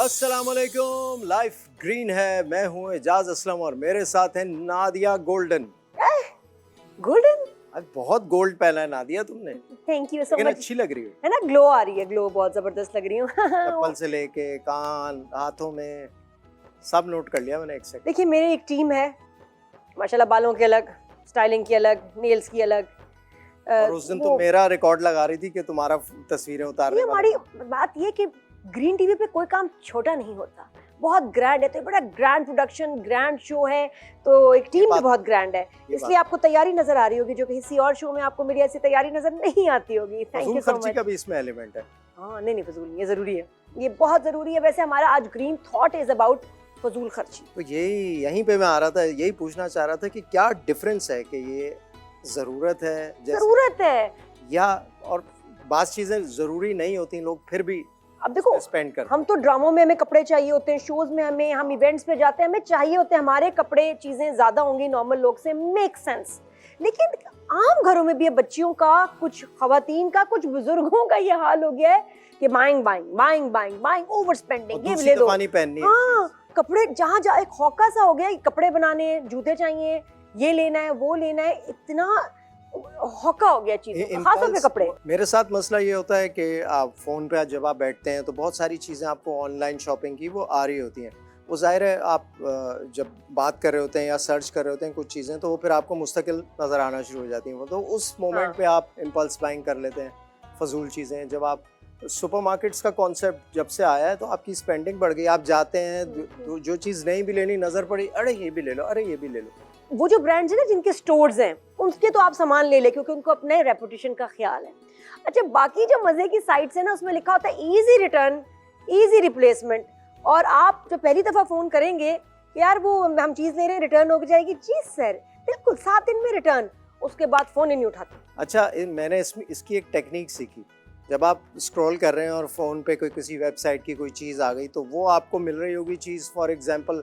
अस्सलामुअलैकुम। Life green है, मैं हूँ एजाज असलम और मेरे साथ है नादिया गोल्डन। गोल्डन? आज बहुत गोल्ड पहना है नादिया तुमने, थैंक यू सो लेकिन मच। अच्छी लग रही है ना, ग्लो आ रही है, ग्लो बहुत जबरदस्त लग रही हूँ। चप्पल से लेके कान, हाथों में, सब नोट कर लिया मैंने एक सेकंड। देखिए मेरी एक टीम है माशाल्लाह, बालों की अलग, स्टाइलिंग की अलग, नेल्स की अलग। और उस दिन तुम मेरा रिकॉर्ड लगा रही थी कि तुम्हारा तस्वीरें उतारने ये हमारी बात ये कि ग्रीन टीवी पे कोई काम छोटा नहीं होता, बहुत ग्रैंड है, तो बड़ा ग्रैंड प्रोडक्शन, ग्रैंड शो है, तो एक टीम भी बहुत ग्रैंड है, इसलिए आपको तैयारी नजर आ रही होगी जो किसी और शो में आपको मेरी ऐसी तैयारी नजर नहीं आती होगी। Thank you so much. का भी इसमें एलिमेंट है। हाँ नहीं फजूल नहीं, ये जरूरी है, ये बहुत जरूरी है। वैसे हमारा आज ग्रीन थॉट इज अबाउट फजूल खर्ची। तो यहीं पे मैं आ रहा था, यही पूछना चाह रहा था कि क्या डिफरेंस है कि ये जरूरत है, जरूरत है या और बात चीजें जरूरी नहीं होती, लोग फिर भी अब देखो स्पेंड करते। हम तो ड्रामों में हमें कपड़े चाहिए होते हैं, शोज में हमें, हम इवेंट्स पे जाते हैं, हमें चाहिए होते हैं हमारे कपड़े, चीजें ज्यादा होंगी नॉर्मल लोग से, मेक सेंस। लेकिन आम घरों में भी बच्चियों का, कुछ खवातीन का, कुछ बुजुर्गों का ये हाल हो गया है कि buying buying buying buying buying, over spending, ये ले दो, हाँ कपड़े जहाँ जा एक हौका सा हो गया, कपड़े बनाने, जूते चाहिए, ये लेना है, वो लेना है, इतना हौका हो गया चीजें, खासतौर पे कपड़े। मेरे साथ मसला ये होता है कि आप फोन पे जब आप बैठते हैं तो बहुत सारी चीजें आपको ऑनलाइन शॉपिंग की वो आ रही होती हैं, वो जाहिर है आप जब बात कर रहे होते हैं या सर्च कर रहे होते हैं कुछ चीजें, तो वो फिर आपको मुस्तकिल नजर आना शुरू हो जाती हैं, तो उस मोमेंट पे आप इम्पल्स बाइंग कर लेते हैं फजूल चीजें। जब आप सुपरमार्केट्स का कॉन्सेप्ट जब से आया है तो आपकी स्पेंडिंग बढ़ गई, आप जाते हैं जो चीज़ नहीं भी लेनी नजर पड़ी, अरे ये भी ले लो, अरे ये भी ले लो। वो जो ब्रांड्स है ना जिनके स्टोर्स हैं उनके तो आप सामान ले क्योंकि उनको अपने रेपुटेशन का ख्याल है। अच्छा, बाकी जो मजे की साइट्स है ना उसमें लिखा होता है इजी रिटर्न, इजी रिप्लेसमेंट, और आप जो पहली दफा फोन करेंगे यार वो हम चीज ले रहे हैं, रिटर्न हो जाएगी, जी सर बिल्कुल 7 दिन में रिटर्न, उसके बाद फोन ही नहीं उठाते। अच्छा, मैंने इसकी एक टेक्निक सीखी, जब आप स्क्रॉल कर रहे हैं और फोन पे कोई किसी वेबसाइट की कोई चीज आ गई तो वो आपको मिल रही होगी चीज फॉर एग्जांपल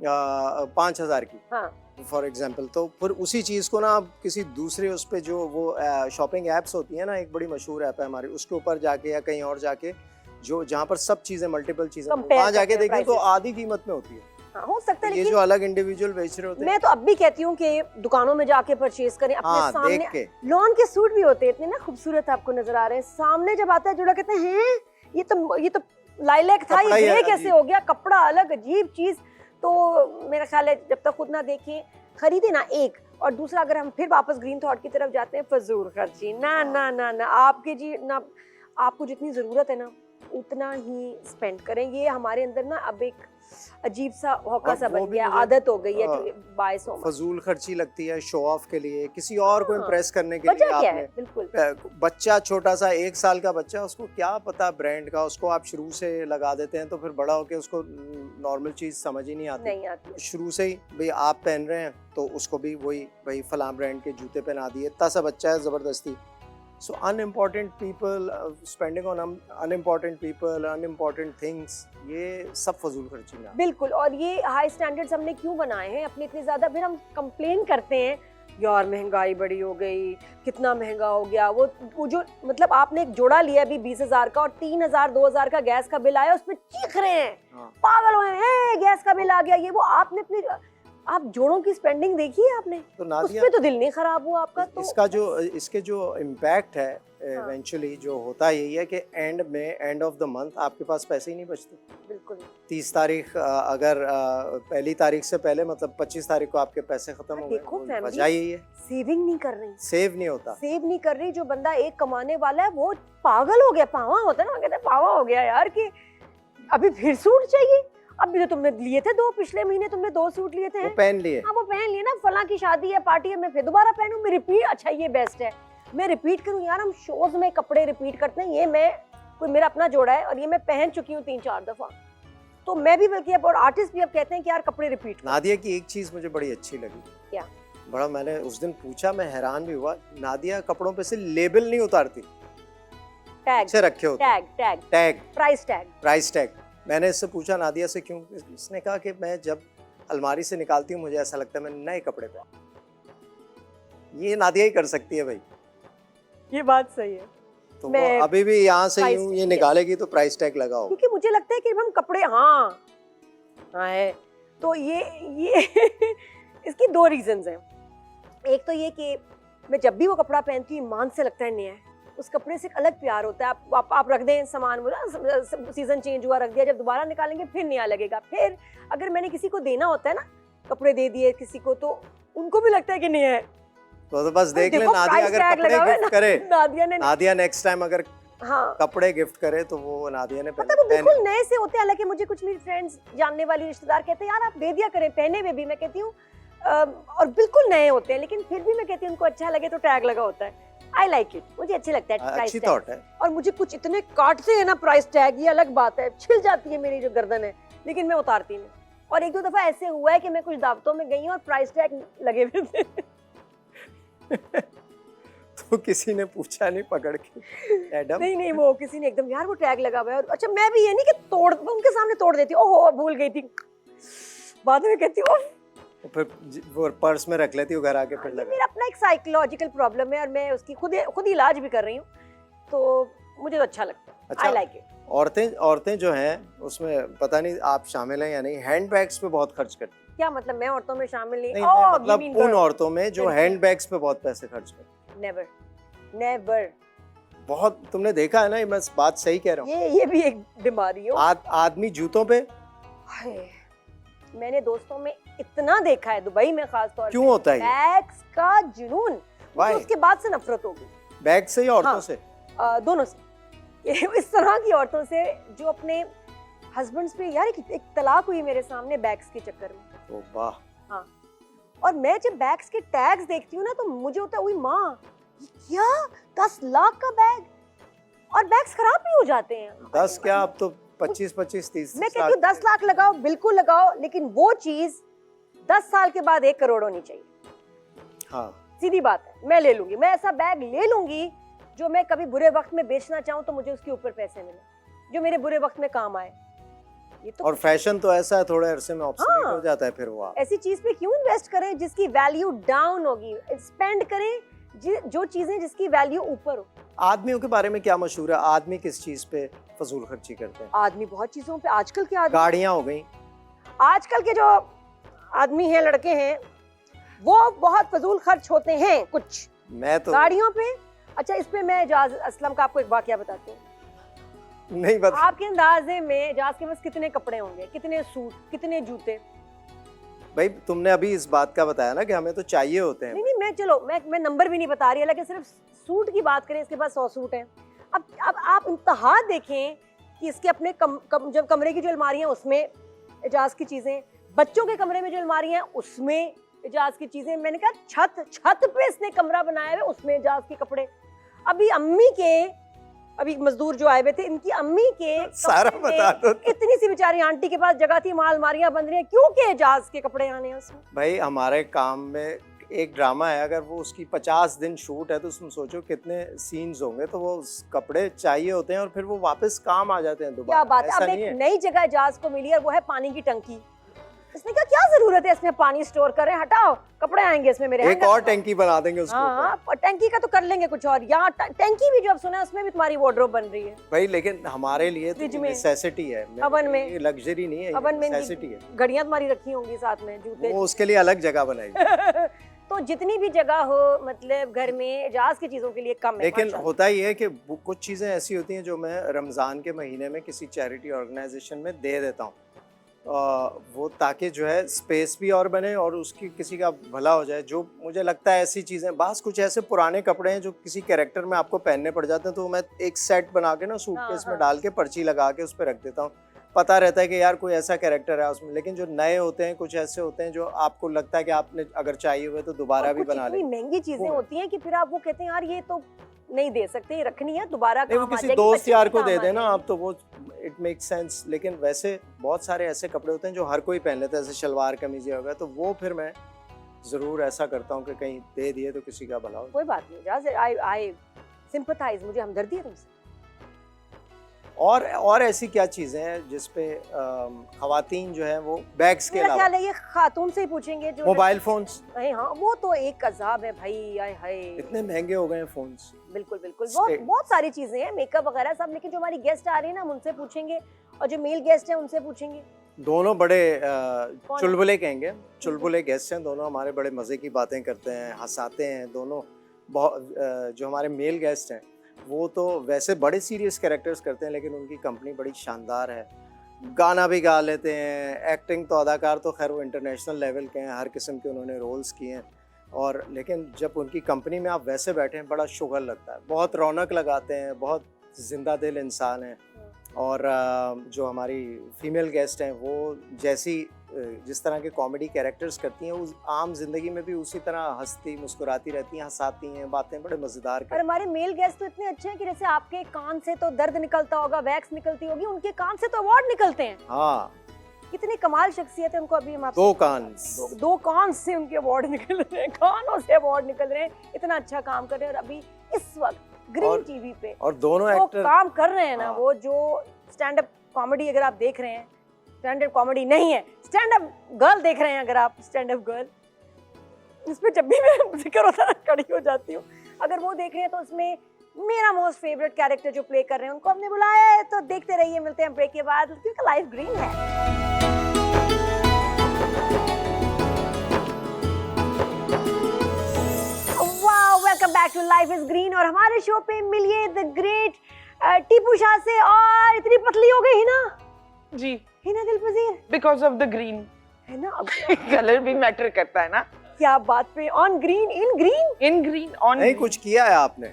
5,000 की, हाँ फॉर एग्जांपल, तो फिर उसी चीज़ को ना आप किसी दूसरे उस पे जो वो शॉपिंग एप्स होती है ना, एक बड़ी मशहूर ऐप है हमारी, उसके ऊपर जाके या कहीं और जाके जो जहाँ पर सब चीज़ें मल्टीपल चीज़ें वहाँ जाके देखें तो आधी कीमत में होती है। हाँ, हो सकता है, ये जो अलग इंडिविजुअल बेच रहे होते हैं, मैं तो अब भी कहती हूँ कि दुकानों में जाके परचेज करें, अपने सामने देख के। लॉन के सूट भी होते हैं इतने ना खूबसूरत आपको नजर आ रहे हैं, सामने जब आता है जुड़ा कहते हैं ये तो लाइलैक था, ये ग्रे कैसे हो गया, कपड़ा अलग, अजीब चीज। तो मेरा ख्याल है जब तक खुद ना देखें खरीदे ना, एक, और दूसरा अगर हम फिर वापस ग्रीन थॉट की तरफ जाते हैं, फजूल खर्ची ना ना ना ना, आपके जी ना, आपको जितनी जरूरत है ना उतना ही स्पेंड करें। ये हमारे अंदर ना अब एक अजीब सा हौका सा बन गया, आदत हो गई है कि बाय सो मच फजूल खर्ची लगती है, शो ऑफ के लिए, किसी और को इम्प्रेस करने के लिए। आपने बिल्कुल, बच्चा छोटा सा 1 साल का बच्चा, उसको क्या पता ब्रांड का, उसको आप शुरू से लगा देते हैं तो फिर बड़ा होके उसको नॉर्मल चीज समझ ही नहीं आती। शुरू से ही भाई आप पहन रहे हैं तो उसको भी वही भाई फलां ब्रांड के जूते पहना दिए, इतना सा बच्चा है जबरदस्ती। So unimportant people spending on unimportant people, unimportant things, ये सब फजूल खर्ची है। बिल्कुल, और ये हाई स्टैंडर्ड्स हमने क्यों बनाए हैं अपने इतने ज्यादा, फिर हम कंप्लेन करते हैं यार महंगाई बड़ी हो गई, कितना महंगा हो गया। वो जो मतलब आपने एक जोड़ा लिया अभी 20,000 का और 3,000 2,000 का गैस का बिल आया, उसमें चीख रहे हैं, पागल हो गए, गैस का बिल आ गया, ये वो। आपने अपनी आप जोड़ों की स्पेंडिंग देखी है आपने, तो उसमें तो दिल नहीं खराब हुआ आपका। तो इसके जो इम्पैक्ट है इवेंचुअली जो होता यही है कि एंड ऑफ द मंथ आपके पास पैसे ही नहीं बचते। बिल्कुल 30 तारीख अगर पहली तारीख से पहले मतलब 25 तारीख को आपके पैसे खत्म हो गए, वजह यही है, सेविंग नहीं कर रही, सेव नहीं कर रही। जो बंदा एक कमाने वाला है वो पागल हो गया, पावा होता है ना, कहते हैं पावा हो गया यार कि अभी फिर सूट चाहिए। अभी तो तुमने लिए थे 2, पिछले महीने तुमने 2 सूट लिए थे, वो पहन लिए। हाँ वो पहन लिए ना, फलां की शादी है, पार्टी है, मैं फिर दोबारा पहनूं, मैं रिपीट, अच्छा ये बेस्ट है, मैं रिपीट करूं। यार हम शोज में कपड़े रिपीट करते हैं, ये मैं कोई मेरा अपना जोड़ा है और ये मैं पहन चुकी हूँ 3-4 दफा, तो मैं भी बल्कि अब, और आर्टिस्ट भी अब कहते हैं कि यार कपड़े रिपीट। नादिया की एक चीज मुझे बड़ी अच्छी लगी। क्या? बड़ा मैंने उस दिन पूछा, मैं हैरान भी हुआ, नादिया कपड़ों पे से लेबल नहीं उतारती, टैग से रखे होते, टैग प्राइस टैग। मैंने इससे पूछा नादिया से क्यों, इसने कहा कि मैं जब अलमारी से निकालती हूँ मुझे ऐसा लगता है मैं नए कपड़े पहन। ये नादिया ही कर सकती है भाई, ये बात सही है। तो वो मैं अभी भी यहाँ से प्राइस यूं ये निकालेगी तो प्राइस टैग लगा होगा। क्योंकि मुझे लगता है कि हम कपड़े हाँ हाँ है तो ये इसकी दो रीजंस हैं। एक तो ये कि मैं जब भी वो कपड़ा पहनती हूँ ईमान से लगता है नया है, उस कपड़े से एक अलग प्यार होता है। आप रख दें सामान, बोला सीजन चेंज हुआ रख दिया, जब दोबारा निकालेंगे फिर नया लगेगा। फिर अगर मैंने किसी को देना होता है ना, कपड़े दे दिए किसी को, तो उनको भी लगता है कि नया है। तो बस देख ले, देखो, नादिया price अगर tag कपड़े लगा हुआ है गिफ्ट करे, नादिया ने नेक्स्ट टाइम अगर हाँ कपड़े गिफ्ट करे तो वो नादिया ने मतलब वो बिल्कुल नए से होते हैं। हालांकि मुझे कुछ मेरी फ्रेंड्स, जानने वाली रिश्तेदार कहते हैं यार आप दे दिया करें पहने हुए भी। मैं कहती हूँ और बिल्कुल नए होते हैं, लेकिन फिर भी मैं कहती हूँ उनको अच्छा लगे तो टैग लगा होता है। आई लाइक इट, मुझे अच्छे लगता है प्राइस अच्छी टैग। थॉट है। और मुझे कुछ इतने काटते हैं ना प्राइस टैग, ये अलग बात है, छिल जाती है मेरी जो गर्दन है, लेकिन मैं उतारती नहीं। और एक दो दफा ऐसे हुआ है कि मैं कुछ दावतों में गई हूँ और प्राइस टैग लगे हुए थे तो किसी ने पूछा नहीं पकड़ के एडम? नहीं वो किसी ने एकदम यार वो टैग लगा हुआ है। और अच्छा मैं भी ये नहीं कि तोड़, उनके सामने तोड़ देती हूँ, ओहो भूल गई थी, बाद में कहती हूँ फिर वो पर्स में रख लेती हूँ घर आके फिर ये लगा। मेरा अपना एक साइकोलॉजिकल प्रॉब्लम है और मैं उसकी खुद इलाज भी कर रही हूँ, तो मुझे तो अच्छा लगता है। अच्छा, आई लाइक इट। औरतें जो हैं उसमें पता नहीं आप शामिल हैं या नहीं, हैंड बैग्स पे बहुत खर्च करती हैं। क्या मतलब मैं औरतों में शामिल नहीं? नहीं, ओह, मैं मतलब you mean उन girls? औरतों में जो लड़कियां। हैंड बैग्स पे बहुत पैसे खर्च करती हैं। नेवर नेवर, बहुत, तुमने देखा है ना, ये मैं बात सही कह रहा हूँ। ये भी एक बीमारी है। आदमी जूतों पे हाय, मैंने दोस्तों में इतना देखा है, दुबई में खास तौर क्यों होता है ये? बैग्स का जुनून, मुझे Why? उसके बाद से नफरत हो गई। बैग से या औरतों हाँ। से? दोनों से। इस तरह की औरतों से जो अपने हस्बैंड्स पे, यार एक तलाक हुई मेरे सामने बैग्स के चक्कर में। ओ वाह। हाँ, और मैं जब बैग्स के टैग्स देखती हूँ ना तो मुझे होता है ओए माँ, ये क्या 10 लाख का बैग, और बैग्स खराब भी हो जाते हैं। 10 क्या, अब तो 25-30 मैं कहती हूँ 10 लाख लगाओ, बिल्कुल लगाओ, लेकिन वो चीज 10 साल के बाद 1 करोड़ होनी चाहिए। हाँ, सीधी बात है, मैं ले लूंगी, मैं ऐसा बैग ले लूंगी जो मैं कभी बुरे वक्त में बेचना चाहूँ तो मुझे उसके ऊपर पैसे मिले, जो मेरे बुरे वक्त में काम आए। ये तो और फैशन तो ऐसा है, थोड़े अरसे में ऑब्सोलीट हाँ। हो जाता है फिर वो। आप ऐसी चीज पे क्यों इन्वेस्ट करें जिसकी वैल्यू डाउन होगी? स्पेंड करें जो चीजें जिसकी वैल्यू ऊपर हो। आदमियों के बारे में क्या मशहूर है, आदमी किस चीज पे फजूल खर्ची करते हैं? आदमी बहुत चीजों पे, आजकल के आदमी, गाड़ियां हो गई, आजकल के जो आदमी हैं, लड़के हैं, वो बहुत फजूल खर्च होते हैं कुछ मैं तो गाड़ियों पे। अच्छा, इस पे मैं एजाज असलम का आपको एक वाकया बताती हूँ। नहीं बता। आपके अंदाजे में एजाज के पास कितने कपड़े होंगे, कितने सूट, कितने जूते? भाई तुमने अभी इस बात का बताया ना कि हमें तो चाहिए होते हैं। नहीं, मैं चलो मैं नंबर भी नहीं बता रही है, लेकिन सिर्फ सूट की बात करें, इसके पास 100 सूट हैं। अब आप इंतहा देखें कि इसके अपने जब कमरे की जो अलमारियां उसमें एजाज की चीजें, बच्चों के कमरे में जो अलमारियां उसमें एजाज की चीजें, मैंने कहा छत पे इसने कमरा बनाया है उसमें एजाज के कपड़े। अभी मजदूर जो आए हुए थे, इनकी अम्मी के सारा बता दो। इतनी सी बेचारी आंटी के पास जगह थी, माल अलमारियां बन रही हैं, क्यों के एजाज के कपड़े आने हैं उसमें? भाई हमारे काम में एक ड्रामा है, अगर वो उसकी 50 दिन शूट है तो उसमें सोचो कितने सीन्स होंगे, तो वो कपड़े चाहिए होते हैं और फिर वो वापस काम आ जाते हैं दोबारा। क्या बात है। ऐसा अब नहीं एक है। नई जगह एजाज को मिली और वो है पानी की टंकी। इसने कहा क्या जरूरत है इसमें पानी स्टोर करें, हटाओ, कपड़े आएंगे इसमें मेरे। एक और टैंकी बना देंगे उसको। हाँ, टंकी का तो कर लेंगे कुछ और। यहाँ टंकी भी जो अब सुना है उसमें भी तुम्हारी वार्डरोब बन रही है भाई, लेकिन हमारे लिए तो फ्रिज में, नेसेसिटी है, ओवन में। ये लग्जरी नहीं है, ओवन में नेसेसिटी है। घड़ियां तुम्हारी रखी होंगी साथ में, जूते। वो उसके लिए अलग जगह बनाई। तो जितनी भी जगह हो, मतलब घर में एजाज की चीजों के लिए कम है। लेकिन माशाल्लाह। होता ही है कि कुछ चीज़ें ऐसी होती हैं जो मैं रमज़ान के महीने में किसी चैरिटी ऑर्गेनाइजेशन में दे देता हूँ, वो ताकि जो है स्पेस भी और बने और उसकी किसी का भला हो जाए। जो मुझे लगता है ऐसी चीज़ें, बस कुछ ऐसे पुराने कपड़े हैं जो किसी कैरेक्टर में आपको पहनने पड़ जाते हैं, तो मैं एक सेट बना के ना सूटकेस में हाँ। डाल के पर्ची लगा के उस पर रख देता हूँ। पता रहता है कि यार कोई ऐसा कैरेक्टर है उसमें। लेकिन जो नए होते हैं, कुछ ऐसे होते हैं जो आपको लगता है कि आपने अगर चाहिए हुए तो दोबारा भी बना ले। महंगी चीजें वो- होती हैं कि फिर आप वो कहते हैं यार ये तो नहीं दे सकते, ये रखनी है, दोबारा नहीं, वो काम आ किसी जाएगी, दोस्त बच्चे यार के को काम दे आ देना जाएगी। आप, तो वो इट मेक सेंस। लेकिन वैसे बहुत सारे ऐसे कपड़े होते हैं जो हर कोई पहन लेता है, जैसे शलवार कमीज हो गया, तो वो फिर मैं जरूर ऐसा करता हूँ कि कहीं दे दिए तो किसी का भला हो। कोई बात नहीं, आई सिंपैथाइज, मुझे हमदर्दी है तुमसे। और ऐसी क्या चीजें हैं जिसपे खवातीन जो है वो बैग्स के मेरा अलावा, ख्याल है ये खातून से ही पूछेंगे जो मोबाइल फोन्स, अरे हाँ वो तो एक अजाब है भाई, आय हाय। इतने महंगे हो गए हैं फोन्स। बिल्कुल बिल्कुल, बहुत बहुत सारी चीजें हैं, मेकअप वगैरह सब, लेकिन जो हमारी गेस्ट आ रही है ना हम उनसे पूछेंगे, और जो मेल गेस्ट हैं उनसे पूछेंगे। दोनों बड़े कौन है? चुलबुले कहेंगे, चुलबुले गेस्ट हैं दोनों, हमारे बड़े मज़े की बातें करते हैं, हंसाते हैं दोनों। बहुत जो हमारे मेल गेस्ट हैं वो तो वैसे बड़े सीरियस कैरेक्टर्स करते हैं, लेकिन उनकी कंपनी बड़ी शानदार है, गाना भी गा लेते हैं, एक्टिंग तो अदाकार तो खैर वो इंटरनेशनल लेवल के हैं, हर किस्म के उन्होंने रोल्स किए हैं। और लेकिन जब उनकी कंपनी में आप वैसे बैठे हैं बड़ा शुगर लगता है, बहुत रौनक लगाते हैं, बहुत जिंदा दिल इंसान हैं। और जो हमारी फीमेल गेस्ट हैं वो जिस तरह के कॉमेडी कैरेक्टर्स करती हैं, उस आम जिंदगी में भी उसी तरह हंसती मुस्कुराती रहती हैं, हंसाती हैं, बातें बड़े मजेदार और करती हमारे मेल गेस्ट तो इतने अच्छे हैं कि जैसे आपके कान से तो दर्द निकलता होगा, वैक्स निकलती होगी, उनके कान से तो अवार्ड निकलते हैं। हैं। हाँ, कितनी कमाल शख्सियत है उनको। अभी हम आपसे दो कान, दो कान से उनके अवार्ड निकल रहे हैं, कानों से अवार्ड निकल रहे हैं, इतना अच्छा काम कर रहे हैं। और अभी इस वक्त ग्रीन टीवी पे और दोनों जो एक्टर काम कर रहे हैं ना, हाँ। वो जो स्टैंड अप कॉमेडी अगर आप देख रहे हैं, स्टैंड अप कॉमेडी नहीं है, स्टैंड अप गर्ल देख रहे हैं अगर आप, स्टैंड अप गर्ल, इसमें जब भी मैं जिक्र होता है खड़ी हो जाती हूँ। अगर वो देख रहे हैं तो उसमें मेरा मोस्ट फेवरेट कैरेक्टर जो प्ले कर रहे हैं उनको हमने बुलाया है, तो देखते रहिए। मिलते हैं ब्रेक के बाद, क्योंकि लाइफ ग्रीन है। Welcome back to life is green. और हमारे शो पे मिलिए द ग्रेट टीपू शाह से। और इतनी पतली हो गई Hina ji, Hina Dilpazir, because of the green. है ना? अब कलर भी मैटर करता है ना। क्या बात पे, on green in green, in green on नहीं कुछ किया है आपने?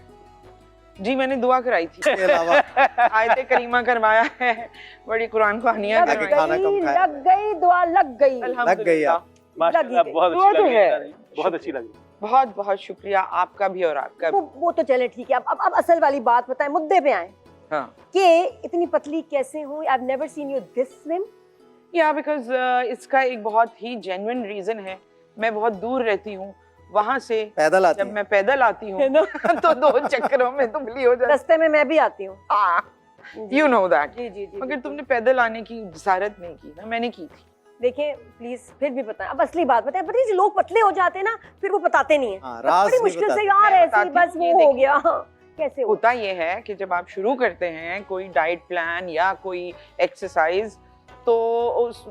जी, मैंने दुआ कराई थी, इसके अलावा आयते करीमा करवाया है, बड़ी कुरान कहानियां लग करवाई। खाना कम गई खाया। लग गई दुआ लग गई। लग गई आप। माशाल्लाह, लगी बहुत दुआ अच्छी तो लगी, है। बहुत अच्छी लगी। बहुत बहुत शुक्रिया आपका भी और आपका भी। वो तो चले ठीक है। अब असल वाली बात बताएं, मुद्दे पे आए हाँ, कि इतनी पतली कैसे हूँ? I have never seen you this slim. या बिकॉज इसका एक बहुत ही जेन्युइन रीजन है। मैं बहुत दूर रहती हूँ, वहां से पैदल आती जब हैं? मैं पैदल आती हूँ है ना? तो 2 चक्करों में दुबली हो जाती रास्ते में मैं भी आती हूँ। You know that. जी जी जी। मगर बिल्कुल। तुमने पैदल आने की जिसारत नहीं की ना, मैंने की थी। देखिए प्लीज फिर भी बताएं, अब असली बात बताएं। पता है जो लोग पतले हो जाते हैं ना फिर वो बताते नहीं है। हाँ, राज बड़ी नहीं मुश्किल से बताते। यार मैं ऐसे बताती ही बस हूँ, ये वो हो देखिए। गया। हाँ, कैसे हो? होता ये है कि जब आप शुरू करते हैं कोई डाइट प्लान या कोई एक्सरसाइज, तो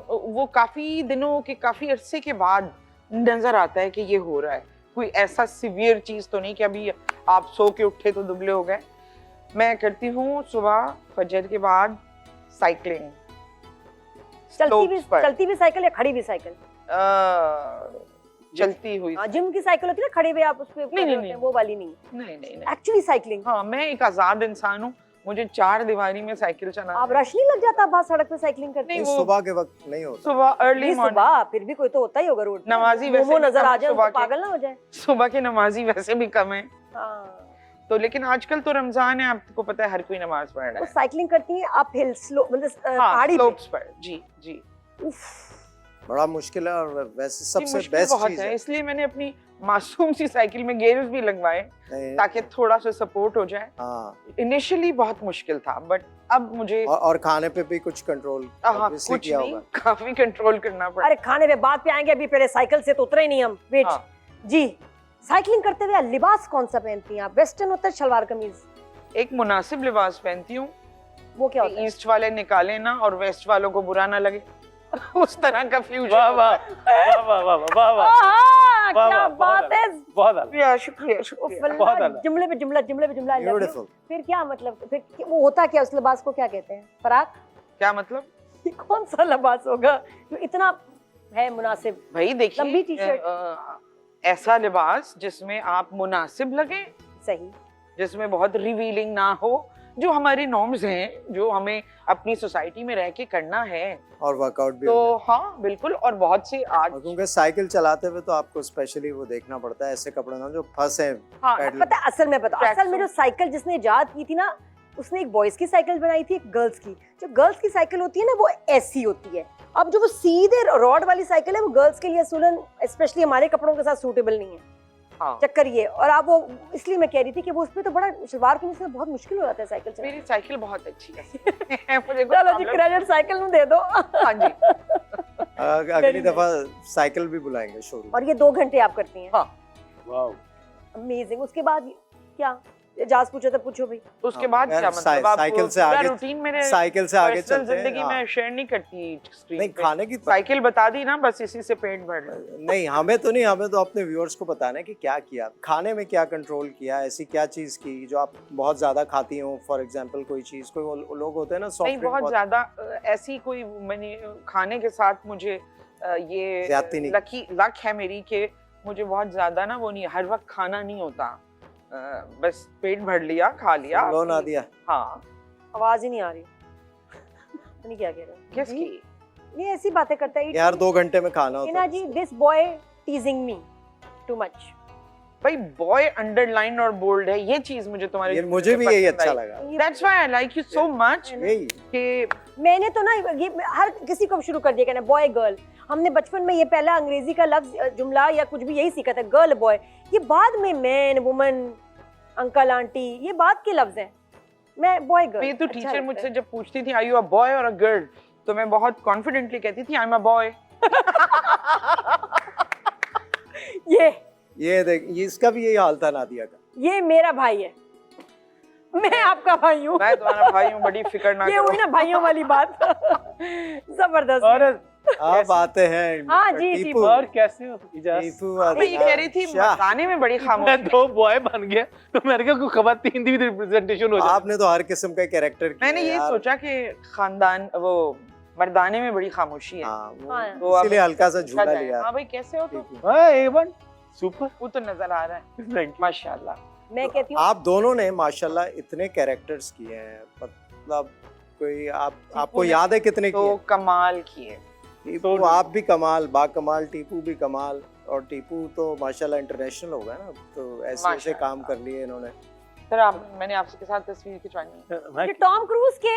वो काफी दिनों के, काफी अरसे के बाद नजर आता है कि ये हो रहा है। कोई ऐसा सिवियर चीज तो नहीं कि अभी आप सो के उठे तो दुबले हो गए। मैं करती हूँ सुबह फजर के बाद साइकिलिंग, चलती भी साइकिल या खड़ी भी साइकिल? चलती हुई। जिम की साइकिल होती है ना, खड़े हुए आप उस पे नहीं, नहीं, नहीं। वो वाली नहीं, नहीं नहीं नहीं, एक्चुअली साइकिलिंग। हाँ, मैं एक आजाद इंसान हूँ, मुझे 4 दीवारी में साइकिल चलाना आप रश नहीं लग जाता बाहर सड़क पे साइकिलिंग करते? नहीं, नहीं, वो- सुबह के वक्त नहीं होता। सुबह अर्ली नहीं, मॉर्निंग। सुबह फिर भी कोई तो होता ही होगा रोड पे। नमाजी वैसे वो भी नजर कम आ है जाए सुबह तो के। पागल ना हो जाए। सुबह के नमाजी वैसे भी कम है, हाँ। तो लेकिन आजकल तो रमजान है, आपको पता है हर कोई नमाज पढ़ रहा तो है। साइकिलिंग करती हैं आप हिल स्लो मतलब हाँ, पहाड़ी पे? स्लोप्स पर। जी जी उफ, बड़ा मुश्किल है, और वैसे जी, सबसे मुश्किल बेस्ट बहुत चीज है, है। इसलिए मैंने अपनी मासूम सी साइकिल में गेयर्स भी लगवाए नहीं, ताकि थोड़ा सा सपोर्ट हो जाए। हाँ, इनिशियली बहुत मुश्किल था, बट अब मुझे और खाने पे भी कुछ कंट्रोल हाँ, कुछ किया नहीं, होगा। काफी कंट्रोल करना पड़ा। अरे खाने पे बात पे आएंगे, अभी पहले साइकिल से तो उतरे ही नहीं हम। वेट हाँ। जी, साइकिलिंग करते हुए लिबास कौन सा पहनती हैं आप? वेस्टर्न होता है शलवार कमीज? एक मुनासिब लिबास पहनती हूँ, वो क्या होता है? ईस्ट वाले निकाले ना और वेस्ट वालों को बुरा ना लगे, उस तरह का फ्यूजन। वाह वाह वाह वाह वाह वाह वाह, आहा, वाह, क्या वाह, बात है। बहुत आला। शुक्रिया शुक्रिया शुक्रिया। उफ, बहुत आला। जुमले पे जुमला, जुमले पे जुमला। I love you। ब्यूटीफुल। फिर क्या मतलब, फिर वो होता क्या, उस लिबास को क्या कहते हैं? फराक? क्या मतलब? ये कौन सा लिबास होगा जो इतना है मुनासिब? भाई देखिए, लंबी टी-शर्ट। ऐसा लिबास जिसमें आप मुनासिब लगे, सही। जिसमें बहुत रिवीलिंग ना हो, जो हमारे नॉर्म्स हैं, जो हमें अपनी सोसाइटी में रह के करना है, और वर्कआउट भी तो हो जाए। हाँ बिल्कुल। और बहुत से आज और क्योंकि साइकिल चलाते हुए तो आपको स्पेशली वो देखना पड़ता है, ऐसे कपड़े ना जो फंसे। हाँ, पैडल पता है असल में बता, Track असल में जो साइकिल जिसने इजाद की थी ना, उसने एक बॉयज की साइकिल बनाई थी, एक गर्ल्स की। जो गर्ल्स की साइकिल होती है ना वो ऐसी होती है। अब जो वो सीधे रॉड वाली साइकिल है वो गर्ल्स के लिए असूलन स्पेशली हमारे कपड़ों के साथ सूटेबल नहीं है। हाँ। चक्कर ये, और आप वो, इसलिए मैं कह रही थी कि वो उसमें तो बड़ा शलवार कमीज में बहुत मुश्किल हो जाता है साइकिल चलाना। मेरी साइकिल बहुत अच्छी है मुझे चलो जी, क्रेडिट साइकिल में दे दो। हाँ जी। अगली दफा साइकिल भी बुलाएंगे शोरूम। और ये 2 घंटे आप करती हैं? हाँ। वाओ। अमेजिंग। उसके बाद क्या जास पूछो तो पूछो भाई। उसके बाद यार, क्या मतलब आप साइकिल से पूरा आगे, रूटीन मेरे साइकिल से आगे पर्सनल चलते हैं। जिंदगी हाँ। में शेयर नहीं करती स्क्रीन नहीं, पे। खाने की साइकिल बता दी ना, बस इसी से पेट भर लो। नहीं, हमें तो नहीं, हमें तो अपने व्यूअर्स को बताना है कि क्या किया खाने में, क्या कंट्रोल किया, ऐसी क्या चीज की जो आप बहुत ज्यादा खाती हो। फॉर एग्जांपल कोई चीज, कोई वो लोग होते हैं ना नहीं, सॉफ्ट बहुत ज्यादा ऐसी कोई मैंने खाने के साथ मुझे ये ज्यादती नहीं। लक है मेरी कि मुझे बहुत ज्यादा ना वो नहीं, हर वक्त खाना नहीं होता, बस पेट भर लिया, खा लिया, लो ना दिया। हाँ। आवाज ही नहीं आ रही। नहीं, क्या कह रहे हो? किसकी? ये ऐसी बातें करता है यार 2 घंटे में खाना होता हिना है। जी। This boy teasing me too much. भाई बॉय अंडरलाइन और बोल्ड है, ये चीज मुझे तुम्हारे मुझे भी यही अच्छा लगा। That's why I like you so much यही कि मैंने तो ना ये हर किसी को शुरू कर दिया कहना बॉय गर्ल। हमने बचपन में ये पहला अंग्रेजी का लफ्ज, जुमला या कुछ भी यही सीखा था, गर्ल बॉय। ये बाद में मैन, वुमन, अंकल, आंटी, ये बाद के लफ्ज हैं। मैं बॉय गर्ल। ये तो टीचर मुझसे जब पूछती थी आर यू अ बॉय और अ गर्ल, तो मैं बहुत कॉन्फिडेंटली कहती थी आई एम अ बॉय। ये देख, ये इसका भी यही हाल था नादिया का। ये मेरा भाई है, मैं आपका भाई हूँ। मैं तुम्हारा भाई हूँ, बड़ी फिक्र ना ये करो। हुई ना भाइयों वाली बात। जबरदस्त। और आप आते हैं। हाँ जी, टीपू। और कैसे हो इजाज? टीपू मैं ये कह रही थी अच्छा। बताने में बड़ी मैं खामोश। 2 बॉय बन गया तो मेरे को खवातीन की रिप्रेजेंटेशन हो जाए। आपने तो हर किस्म का कैरेक्टर किया मैंने ये यार। सोचा कि खानदान वो मर्दाने में बड़ी खामोशी है। हाँ, हाँ। वो तो अब इसीलिए हल्का सा पूछा झूला जाए। लिया। हाँ भाई कैसे हो तुम? टीपू। हां A1 सुपर। वो तो नजर आ रहा है थैंक माशाल्लाह। मैं कहती हूँ आप दोनों ने माशाल्लाह इतने कैरेक्टर्स किए हैं, मतलब कोई आपको ने याद है कितने तो किए? कमाल किए। टीपू आप भी कमाल, बा कमाल, टीपू भी कमाल। और टीपू तो माशाल्लाह इंटरनेशनल हो गया ना, तो ऐसे ऐसे काम कर लिए इन्होंने। सर मैंने आपके के साथ तस्वीर खिंचवानी है। मैं कि टॉम क्रूज के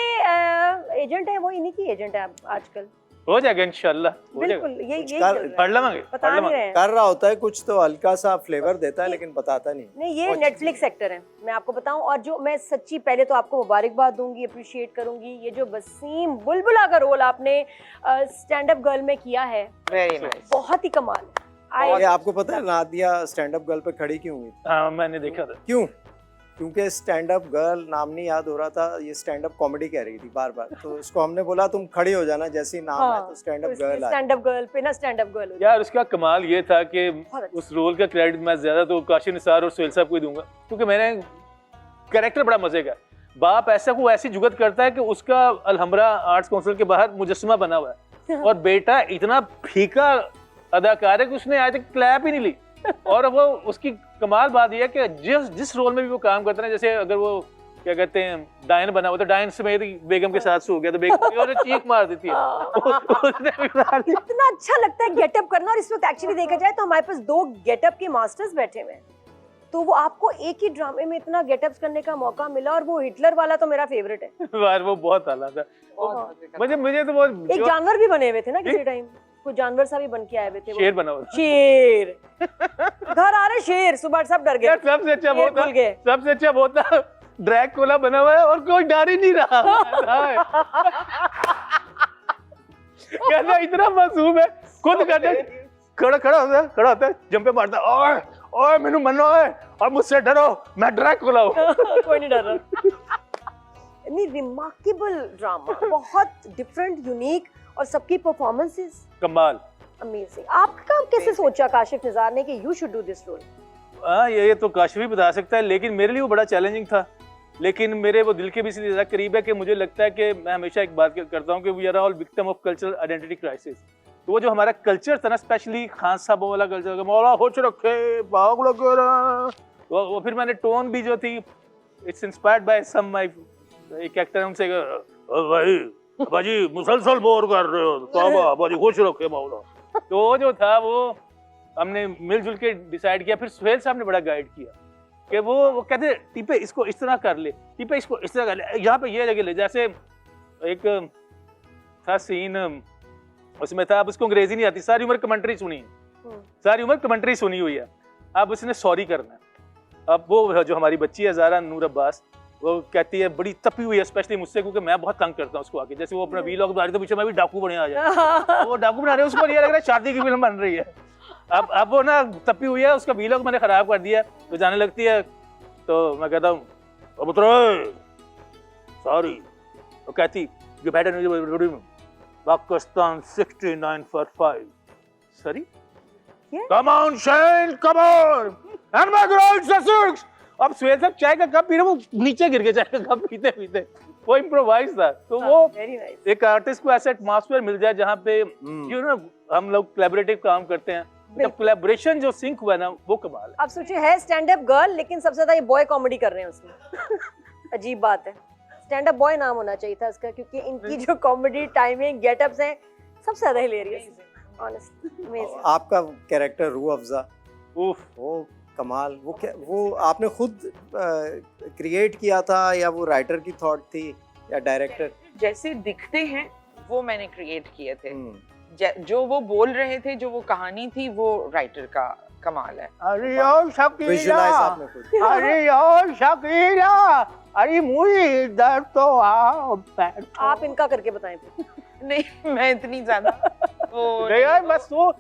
एजेंट है, वो इन्हीं की एजेंट है आजकल। हो जाएगा इंशाल्लाह, हो जाएगा। बिल्कुल यही कुछ यही कर- चल रहा है। पढ़ लवांगे, बता नहीं रहे हैं। कर रहा होता है कुछ, तो हल्का सा फ्लेवर देता है लेकिन बताता नहीं। नहीं, ये बहुत नेटफ्लिक्स एक्टर है, मैं आपको बताऊं। और जो मैं सच्ची पहले तो आपको मुबारकबाद दूंगी, अप्रिशिएट करूंगी। ये जो वसीम बुलबुला का रोल आपने स्टैंड अप गर्ल में किया है, वेरी नाइस। बहुत ही कमाल है। ये आपको पता है नादिया स्टैंड अप गर्ल पे खड़ी क्यों हुई? हां मैंने देखा था। क्यों? क्योंकि स्टैंड अप गर्ल नाम नहीं याद हो रहा था, ये स्टैंड अप कॉमेडी कह रही थी बार बार, तो उसको हमने बोला तुम खड़ी हो जाना जैसे ही नाम है तो स्टैंड अप गर्ल आ। स्टैंड अप गर्ल पे ना स्टैंड अप गर्ल यार उसका कमाल ये था कि बहुत अच्छा। उस रोल का क्रेडिट मैं ज्यादा तो काशिफ निसार और सुहेल साहब को ही दूंगा, क्योंकि मैंने कैरेक्टर बड़ा मजे का। बाप ऐसा को ऐसी जुगत करता है कि उसका अलहमरा आर्ट्स काउंसिल के बाहर मुजस्समा बना हुआ है और बेटा इतना फीका अदाकार है कि उसने आज तक क्लैप ही नहीं ली। और वो उसकी कमाल बात यह है कि जिस रोल में भी वो काम करता है, जैसे अगर वो क्या कहते हैं डायन बना हुआ तो डायन से मेरी बेगम के साथ सो गया तो बेगम और चीख मार देती है। उसने भी मार दी। इतना अच्छा लगता है गेटअप करना। और इस वक्त एक्चुअली देखा जाए तो हमारे पास 2 गेटअप के मास्टर्स बैठे हुए हैं, तो वो आपको एक ही ड्रामे में इतना गेटअप्स करने का मौका मिला। और वो हिटलर वाला तो मेरा फेवरेट है। यार वो बहुत आला था। मुझे तो वो एक जानवर भी बने हुए थे ना किसी टाइम, कोई जानवर सा भी बन के आए हुए थे वो। शेर बना हुआ था। शेर घर आ रहे शेर, सुबह सब डर गए। यार सबसे अच्छा शेर वो था, भूल गए। सबसे अच्छा वो था ड्रैकुला बना हुआ है और कोई डर ही नहीं रहा। कहना इतना मासूम है, खुद कहते खड़ा होता है जंपे मारता है, ओए ओए मैनू मनो है और मुझसे डरो, मैं ड्रैकुला हूं। कोई नहीं डर रहा। नहीं, रिमार्केबल ड्रामा, बहुत डिफरेंट, यूनिक, और सबकी परफॉर्मेंसेस कमाल। अमेजिंग। आपका कैसे सोचा काशिफ निज़ार ने कि you should do this role? हाँ ये तो काशिफ भी बता सकता है, लेकिन मेरे लिए वो बड़ा चैलेंजिंग था। लेकिन मेरे वो दिल के भी इसलिए ज़्यादा करीब है कि मुझे लगता है कि मैं हमेशा एक बात करता हूँ कि we are all victim of cultural identity crisis. तो वो जो हमारा कल्चर था ना, स्पेशली खान साहब वाला कल्चर, मौला होश रखे भाग लगे रहा, वो फिर मैंने टोन भी जो थी, it's inspired by some my एक एक्टर है, उनसे भाई बाजी मुसलसल बोर कर रहे हो, तौबा बाजी खुश रखे मौला। तो वो जो था वो हमने मिलजुल के डिसाइड किया। फिर सुहेल साहब ने बड़ा गाइड किया कि वो कहते टीपे इसको इस तरह कर ले, टीपे इसको इस तरह कर ले, यहाँ पे ये जगह ले। जैसे एक था सीन उसमें था, अब उसको अंग्रेजी नहीं आती, सारी उम्र कमेंट्री सुनी हुई है। अब उसने सॉरी करना है। अब वो जो हमारी बच्ची है ज़ारा नूर अब्बास, वो कहती है बड़ी तपी हुई है स्पेशली मुझसे, क्योंकि मैं बहुत तंग करता हूँ उसको आके। जैसे वो अपना वीलॉग बना रही तो पीछे मैं भी डाकू बने आ जाए, वो डाकू बना रहे हैं, उसको ये लग रहा है शादी की फिल्म बन रही है। अब वो ना तपी हुई है, उसका वीलॉग मैंने खराब कर दिया, तो जाने लगती है, तो मैं कहता हूँ अब सॉरी, वो कहती you better Pakistan 69 for 5 sorry come on shine come on and my girls are 6। अब सुहेल साहब चाय का कप पी रहे, वो नीचे गिर गए चाय का कप पीते पीते, वो इम्प्रोवाइज था। तो वो एक आर्टिस्ट को ऐसा एटमॉस्फेयर मिल जाए जहाँ पे यू नो हम लोग कोलैबोरेटिव काम करते हैं, जब कोलैबोरेशन जो सिंक हुआ ना, वो कमाल है। आप सोचिए है स्टैंड अप गर्ल, लेकिन सबसे ज्यादा ये बॉय कॉमेडी कर रहे हैं उसमें। अजीब बात है, स्टैंड अप बॉय नाम होना चाहिए था इसका, क्योंकि इनकी जो कॉमेडी टाइमिंग गेटअप्स हैं सबसे ज्यादा हिलेरियस, ऑनेस्टली अमेजिंग। आपका कैरेक्टर रूह अफ़ज़ा, उफ, वो कमाल, वो आपने खुद क्रिएट किया था या वो राइटर की थॉट थी या डायरेक्टर? जैसे दिखते हैं वो मैंने क्रिएट किए थे, जो वो बोल रहे थे, जो वो कहानी थी, वो राइटर का कमाल है। अरे ओ शकीला, विजुअलाइज आपने खुद। अरे ओ शकीला, अरे मुझे इधर तो आओ बैठो। आप इनका करके बताएं फिर। नहीं मैं इतनी ज्यादा वो यार बस वो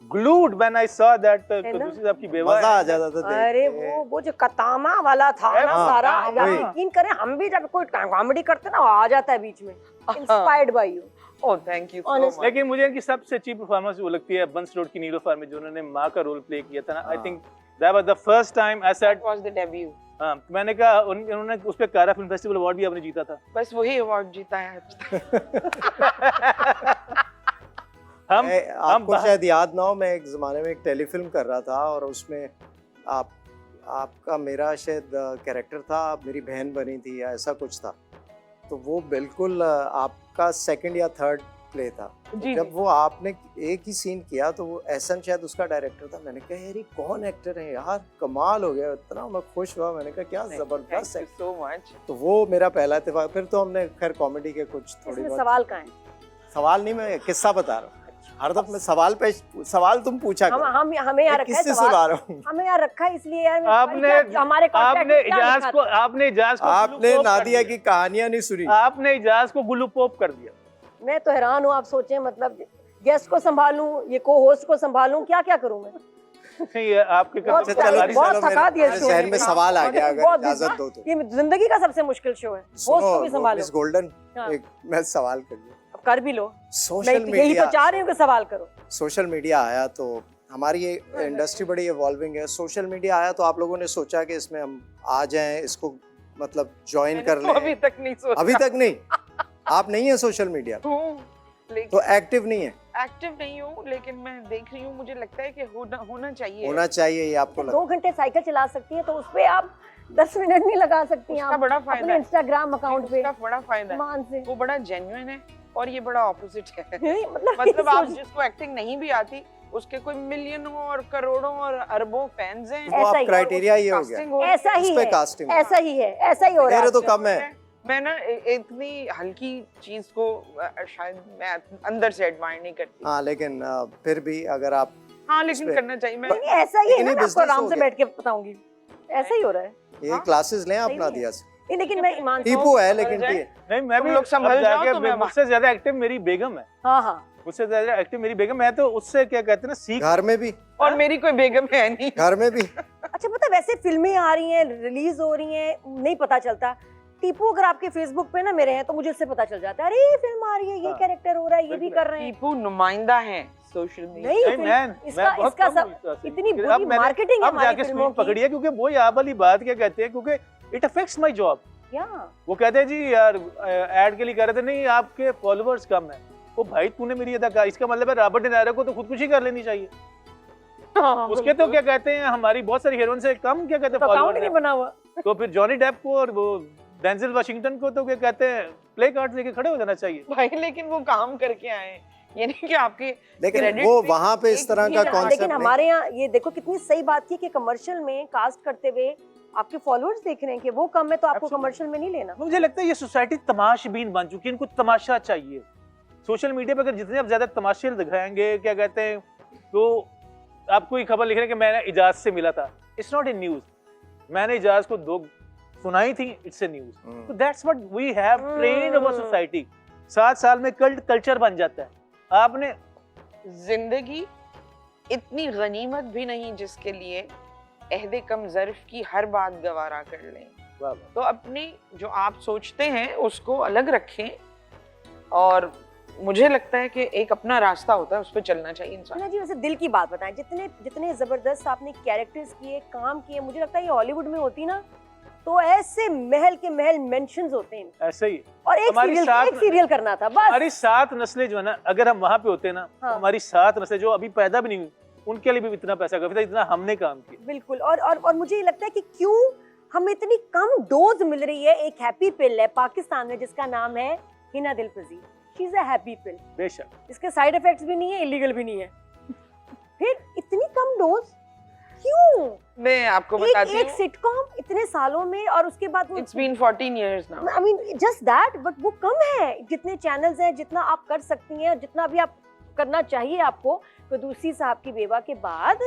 glued when I saw that कदूसी साहब की बेवा मजा आ जाता था देख अरे के। वो जो कतामा वाला था ना हाँ, सारा, हाँ, आप वही। यकीन करें हम भी जब कोई कॉमेडी करते ना, वो आ जाता है बीच में, inspired by you. Oh thank you so Honestly. Much. लेकिन मुझे इनकी सबसे अच्छी परफॉर्मेंस वो लगती है बंस रोड की नीलोफर में, जो उन्होंने माँ का रोल प्ले किया था ना। I think that was the first time I said, That was the debut। हाँ, मैंने कहा उन्होंने उस पे कारा फिल्म फेस्टिवल अवार्ड भी आपने जीता था। बस वही अवार्ड जीता है आज तक। आपको शायद याद ना हो, मैं एक ज़माने में एक टेलीफिल्म कर रहा था और उसमें आपका मेरा शायद कैरेक्टर था, मेरी बहन बनी थी या ऐसा कुछ था। तो वो बिल्कुल आपका सेकंड या थर्ड प्ले था। जी, जब जी। वो आपने एक ही सीन किया तो वो एहसन शायद उसका डायरेक्टर था। मैंने कहा यार ये कौन एक्टर है यार, कमाल हो गया, इतना मैं खुश हुआ। मैंने कहा क्या जबरदस्त Thank you actor. so much। तो वो मेरा पहला इत्तेफाक। फिर तो हमने खैर कॉमेडी के कुछ थोड़ी इसमें बहुत सवाल कहाँ है? सवाल नहीं, मैं किस्सा बता रहा हूँ। हर दफा मैं सवाल तुम पूछा हम करो। हम हमें यहाँ मैं रखा है किससे सवाल, सुना रहा हूँ? हमें यहाँ रखा है इसलिए यार आपने हमारे आपने इजाज को आपने नादिया की कहानियां नहीं सुनी। आपने इजाज को गुल्लू पोप कर दिया। मैं तो हैरान हूँ। आप सोचें, मतलब गेस्ट को संभालूं, ये को होस्ट को संभालूं, क्या क्या करूं मैं? नहीं ये आपके बहुत अच्छा, कदम चलो पर बहुत चलो, थका दिया मेरे शो जहन ने। में सवाल आ गया, अगर बहुत इजाजत दो तो। ये जिंदगी का सबसे मुश्किल शो है, होस्ट को भी संभालो। मिस गोल्डन, हाँ। एक मैं सवाल कर लूं। अब कर भी लो, मैं सोशल यही मीडिया, तो चाह रही हूँ कि सवाल करो। सोशल मीडिया आया तो हमारी ये इंडस्ट्री बड़ी इवॉल्विंग है। सोशल मीडिया आया तो आप लोगों ने सोचा कि इसमें हम आ जाएं, इसको मतलब ज्वाइन कर तो अभी लें? तक नहीं सोचा। अभी तक नहीं। आप नहीं है सोशल मीडिया पे, हूँ, लेकिन तो एक्टिव नहीं है? एक्टिव नहीं हूँ, लेकिन मैं देख रही हूँ, मुझे लगता है कि होना चाहिए। होना चाहिए, ये आपको लगता 2 घंटे साइकिल चला सकती है, तो उस पे आप 10 मिनट नहीं लगा सकती हैं उसका आप बड़ा फायदा अपने है। इंस्टाग्राम अकाउंट पे उसका बड़ा फायदा है, मान से। वो बड़ा जेन्युइन है और ये बड़ा ऑपोजिट है। मतलब मतलब आप जिसको एक्टिंग नहीं भी आती, उसके कोई मिलियनों और करोड़ों और अरबों फैंस हैं। वो ऐसा आप ही, क्राइटेरिया ये हो Casting गया। ऐसा ही उस पे है, casting। ऐसा ही है, ऐसा ही हो रहा मेरे है। तो कम है। मैं ना इतनी हल्की चीज को शायद मैं अंदर से एडमायर नहीं करती। हाँ, लेकिन फिर भी अगर आप हाँ, लेकिन उसपे- करना चाहिए। मैं नहीं, ऐसा ही है लेकिन ना, ये मैं आपको business आराम हो से गया। बैठ के बताऊंगी, ऐसा ही हो रहा है। ये हाँ? क्लासेस लें आप सही नादिया से। नहीं, लेकिन मैं ईमान से टीपू है संभल लेकिन जाए। नहीं मैं तुम भी लोग संभल अब जाके जाओ तो मैं मुझसे ज्यादा एक्टिव मेरी बेगम है। हाँ हाँ मुझसे ज्यादा एक्टिव मेरी बेगम है, तो उससे क्या कहते हैं ना, सीख। घर में भी, और मेरी कोई बेगम है नहीं। घर में भी। अच्छा, पता है, वैसे फिल्में आ रही हैं, रिलीज हो रही हैं, नहीं पता चलता। टीपू अगर आपके फेसबुक पे ना मेरे हैं, तो मुझे उससे पता चल जाता है, अरे ये फिल्म आ रही है, ये हाँ। कैरेक्टर हो रहा है, ये भी कर रहे हैं। टीपू नुमाइंदा है सोशल मीडिया। नहीं, नहीं, इसका बहुत इसका कम सब हुई इससे। इतनी अब बुरी मैंने- मार्केटिंग है अब हमारी जाके फिल्मों स्पीड पकड़ी की। है, क्योंकि वो आप वाली बात क्या कहते हैं, क्योंकि इट अफेक्ट्स माय जॉब। या वो कहते हैं जी यार ऐड के लिए कह रहे थे, नहीं आपके फॉलोअर्स कम है। ओ भाई तूने मेरी अदा कहा, इसका मतलब है रॉबर्ट डी नायरो को तो खुदकुशी कर लेनी चाहिए। उसके तो क्या कहते हैं, हमारी बहुत सारी हीरोइन से कम क्या कहते हैं अकाउंट फॉलोअर्स नहीं हैं। बना हुआ। तो फिर जॉनी डेप को और वो डेंजल वाशिंगटन को तो क्या कहते हैं, प्ले कार्ड लेके खड़े हो जाना चाहिए। भाई लेकिन वो काम करके आए, ये नहीं कि आपके लेकिन Credit वो पे वहां पे इस एक तरह भी का ना- कॉन्सेप्ट लेकिन हमारे यहाँ ये देखो कितनी सही बात थी कि कमर्शियल में कास्ट करते हुए आपके फॉलोअर्स देख रहे हैं कि वो कम है, तो आपको Absolutely. कमर्शियल में नहीं लेना। मुझे लगता है ये सोसाइटी तमाशबीन बन चुकी है, इनको तमाशा चाहिए। सोशल मीडिया पे अगर जितने आप ज्यादा तमाशे दिखाएंगे क्या कहते हैं, तो आपको ही खबर लिख रहे हैं कि मैंने इजाज से मिला था, इट्स नॉट ए न्यूज। मैंने इजाज को 2 सुनाई थी, इट्स ए न्यूज। तो that's what we have trained our society. 7 साल में कल्ट कल्चर बन जाता है। आपने जिंदगी इतनी गनीमत भी नहीं जिसके लिए अहदे कम ज़र्फ की हर बात गवारा कर लें। तो अपनी जो आप सोचते हैं उसको अलग रखें, और मुझे लगता है कि एक अपना रास्ता होता है, उस पर चलना चाहिए इंसान। जी वैसे दिल की बात बताएं, जितने जितने जबरदस्त आपने कैरेक्टर्स किए, काम किए, मुझे लगता है ये हॉलीवुड में होती ना तो ऐसे महल के महल मेंशंस होते हैं। ऐसे ही और एक सीरियल करना था बस। हमारी 7 नस्लें जो है ना, अगर हम वहाँ पे होते ना, हाँ। तो हमारी 7 नस्लें जो अभी पैदा भी नहीं हुई, उनके लिए भी इतना पैसा काफी था, इतना हमने काम किया। बिल्कुल। और मुझे ये लगता है कि क्यों हमें इतनी कम डोज मिल रही है। एक हैप्पी पिल है पाकिस्तान में जिसका नाम है हिना दिल पजीर, शी इज अ हैप्पी पिल। बेशक इसके साइड इफेक्ट्स भी नहीं है, इलीगल भी नहीं है, फिर इतनी कम डोज क्यों? मैं आपको बताती हूँ, एक सिटकॉम इतने सालों में, और उसके बाद it's been 14 years now। I mean just that, but वो कम है। जितने चैनल्स हैं, जितना आप कर सकती हैं, जितना भी आप करना चाहिए आपको, कदूसी साहब की बेवा के बाद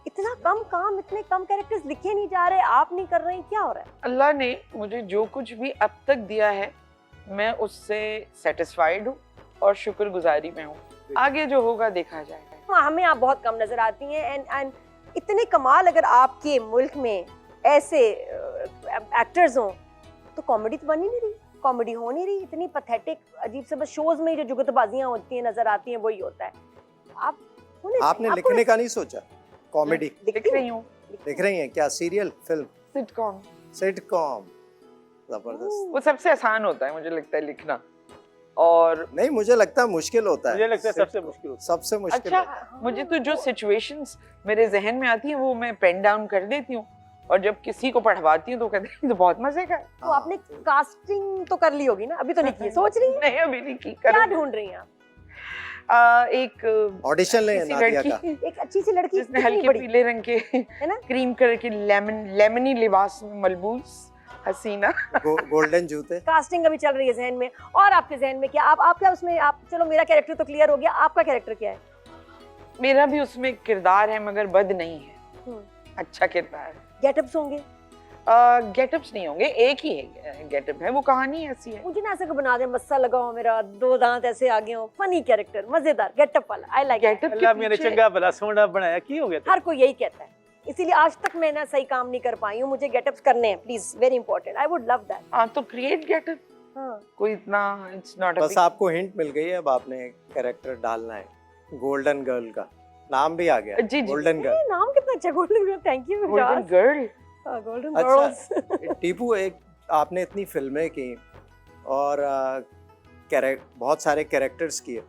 इतना कम काम, इतने कम कैरेक्टर्स लिखे नहीं जा रहे, आप नहीं कर रहे हैं, क्या हो रहा है? अल्लाह ने मुझे जो कुछ भी अब तक दिया है मैं उससे सेटिस्फाइड हूँ और शुक्रगुजारी में हूँ। आगे जो होगा देखा जाएगा। हाँ, हमें आप बहुत कम नजर आती हैं। एंड इतने कमाल अगर आपके मुल्क में ऐसे एक्टर्स हों तो कॉमेडी तो बन ही नहीं रही, कॉमेडी हो नहीं रही। इतनी पथेटिक अजीब से बस शोज में जो जुगतबाजियां होती हैं नजर आती हैं, वही होता है। आप आपने लिखने का नहीं सोचा कॉमेडी? लिख रही हूँ। लिख रही हैं क्या? Serial, film, sitcom? सिटकॉम, जबरदस्त। वो सबसे आसान होता है मुझे लगता है लिखना, और नहीं मुझे लगता है मुश्किल होता है। मुझे लगता है सबसे मुश्किल होता है। सबसे मुश्किल अच्छा, होता है। मुझे तो जो सिचुएशंस मेरे जहन में आती हैं वो मैं पेन डाउन कर देती हूँ, और जब किसी को पढ़वाती हूँ तो कहते हैं तो बहुत मजे का है। तो आपने कास्टिंग तो कर ली होगी ना? अभी तो नहीं की, सोच रही हैं? नहीं अभी नहीं की। क्या ढूंढ रही हैं आप? एक ऑडिशन ले नादिया का। एक अच्छी सी लड़की जिसने कितनी हल्के बड़ी? पीले रंग के है ना? क्रीम कलर के लेमनी लिबास में मलबूस हसीना। गोल्डन जूते। कास्टिंग अभी चल रही है जहन में, और आपके जहन में क्या? आप क्या उसमें, आप चलो मेरा कैरेक्टर तो क्लियर हो गया, आपका कैरेक्टर क्या है? मेरा भी उसमें किरदार है मगर बद नहीं है, अच्छा किरदार है। गेटअप्स होंगे? गेटअप्स नहीं होंगे, एक ही है गेटअप है, वो कहानी ऐसी है। मुझे ना ऐसे को बना दे, मस्सा लगा हो मेरा, 2 दांत ऐसे आगे हो, फनी कैरेक्टर, मजेदार गेटअप वाला। आई लाइक गेटअप अल्लाह मेरे चंगा भला सोना बनाया, की हो गया था? हर कोई यही कहता है, इसीलिए आज तक मैं ना सही काम नहीं कर पाई हूँ। मुझे गेटअप्स करने हैं please, very important, I would love that. हाँ तो क्रिएट गेटअप। हाँ, कोई इतना इट्स नॉट बस आपको हिंट मिल गई है, अब आपने कैरेक्टर डालना है। गोल्डन गर्ल का नाम भी आ गया। जी, जी। Golden girl. नाम कितना अच्छा, golden girl. Thank you golden girl. Golden अच्छा गर्ल्स। टीपू, एक आपने इतनी फिल्में की और बहुत सारे कैरेक्टर्स किए,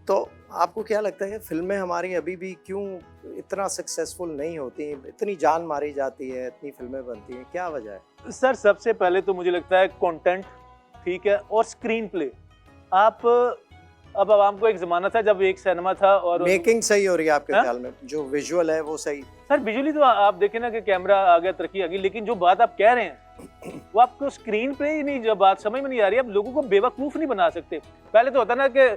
तो आपको क्या लगता है फिल्में हमारी अभी भी क्यों इतना सक्सेसफुल नहीं होती? इतनी जान मारी जाती है, इतनी फिल्में बनती हैं, क्या वजह है? सर सबसे पहले तो मुझे लगता है कंटेंट ठीक है, और स्क्रीन प्ले। आप अब आवाम को एक जमाना था जब एक सिनेमा था और मेकिंग सही हो रही है आपके हाँ? ख्याल में? जो विजुअल है वो सही? सर विजुअली तो आप देखें ना कि कैमरा आ गया, तरक्की आ गई, लेकिन जो बात आप कह रहे हैं वो आपको स्क्रीन पे ही नहीं, जब बात समझ में नहीं आ रही। आप लोगों को बेवकूफ नहीं बना सकते। पहले तो होता ना कि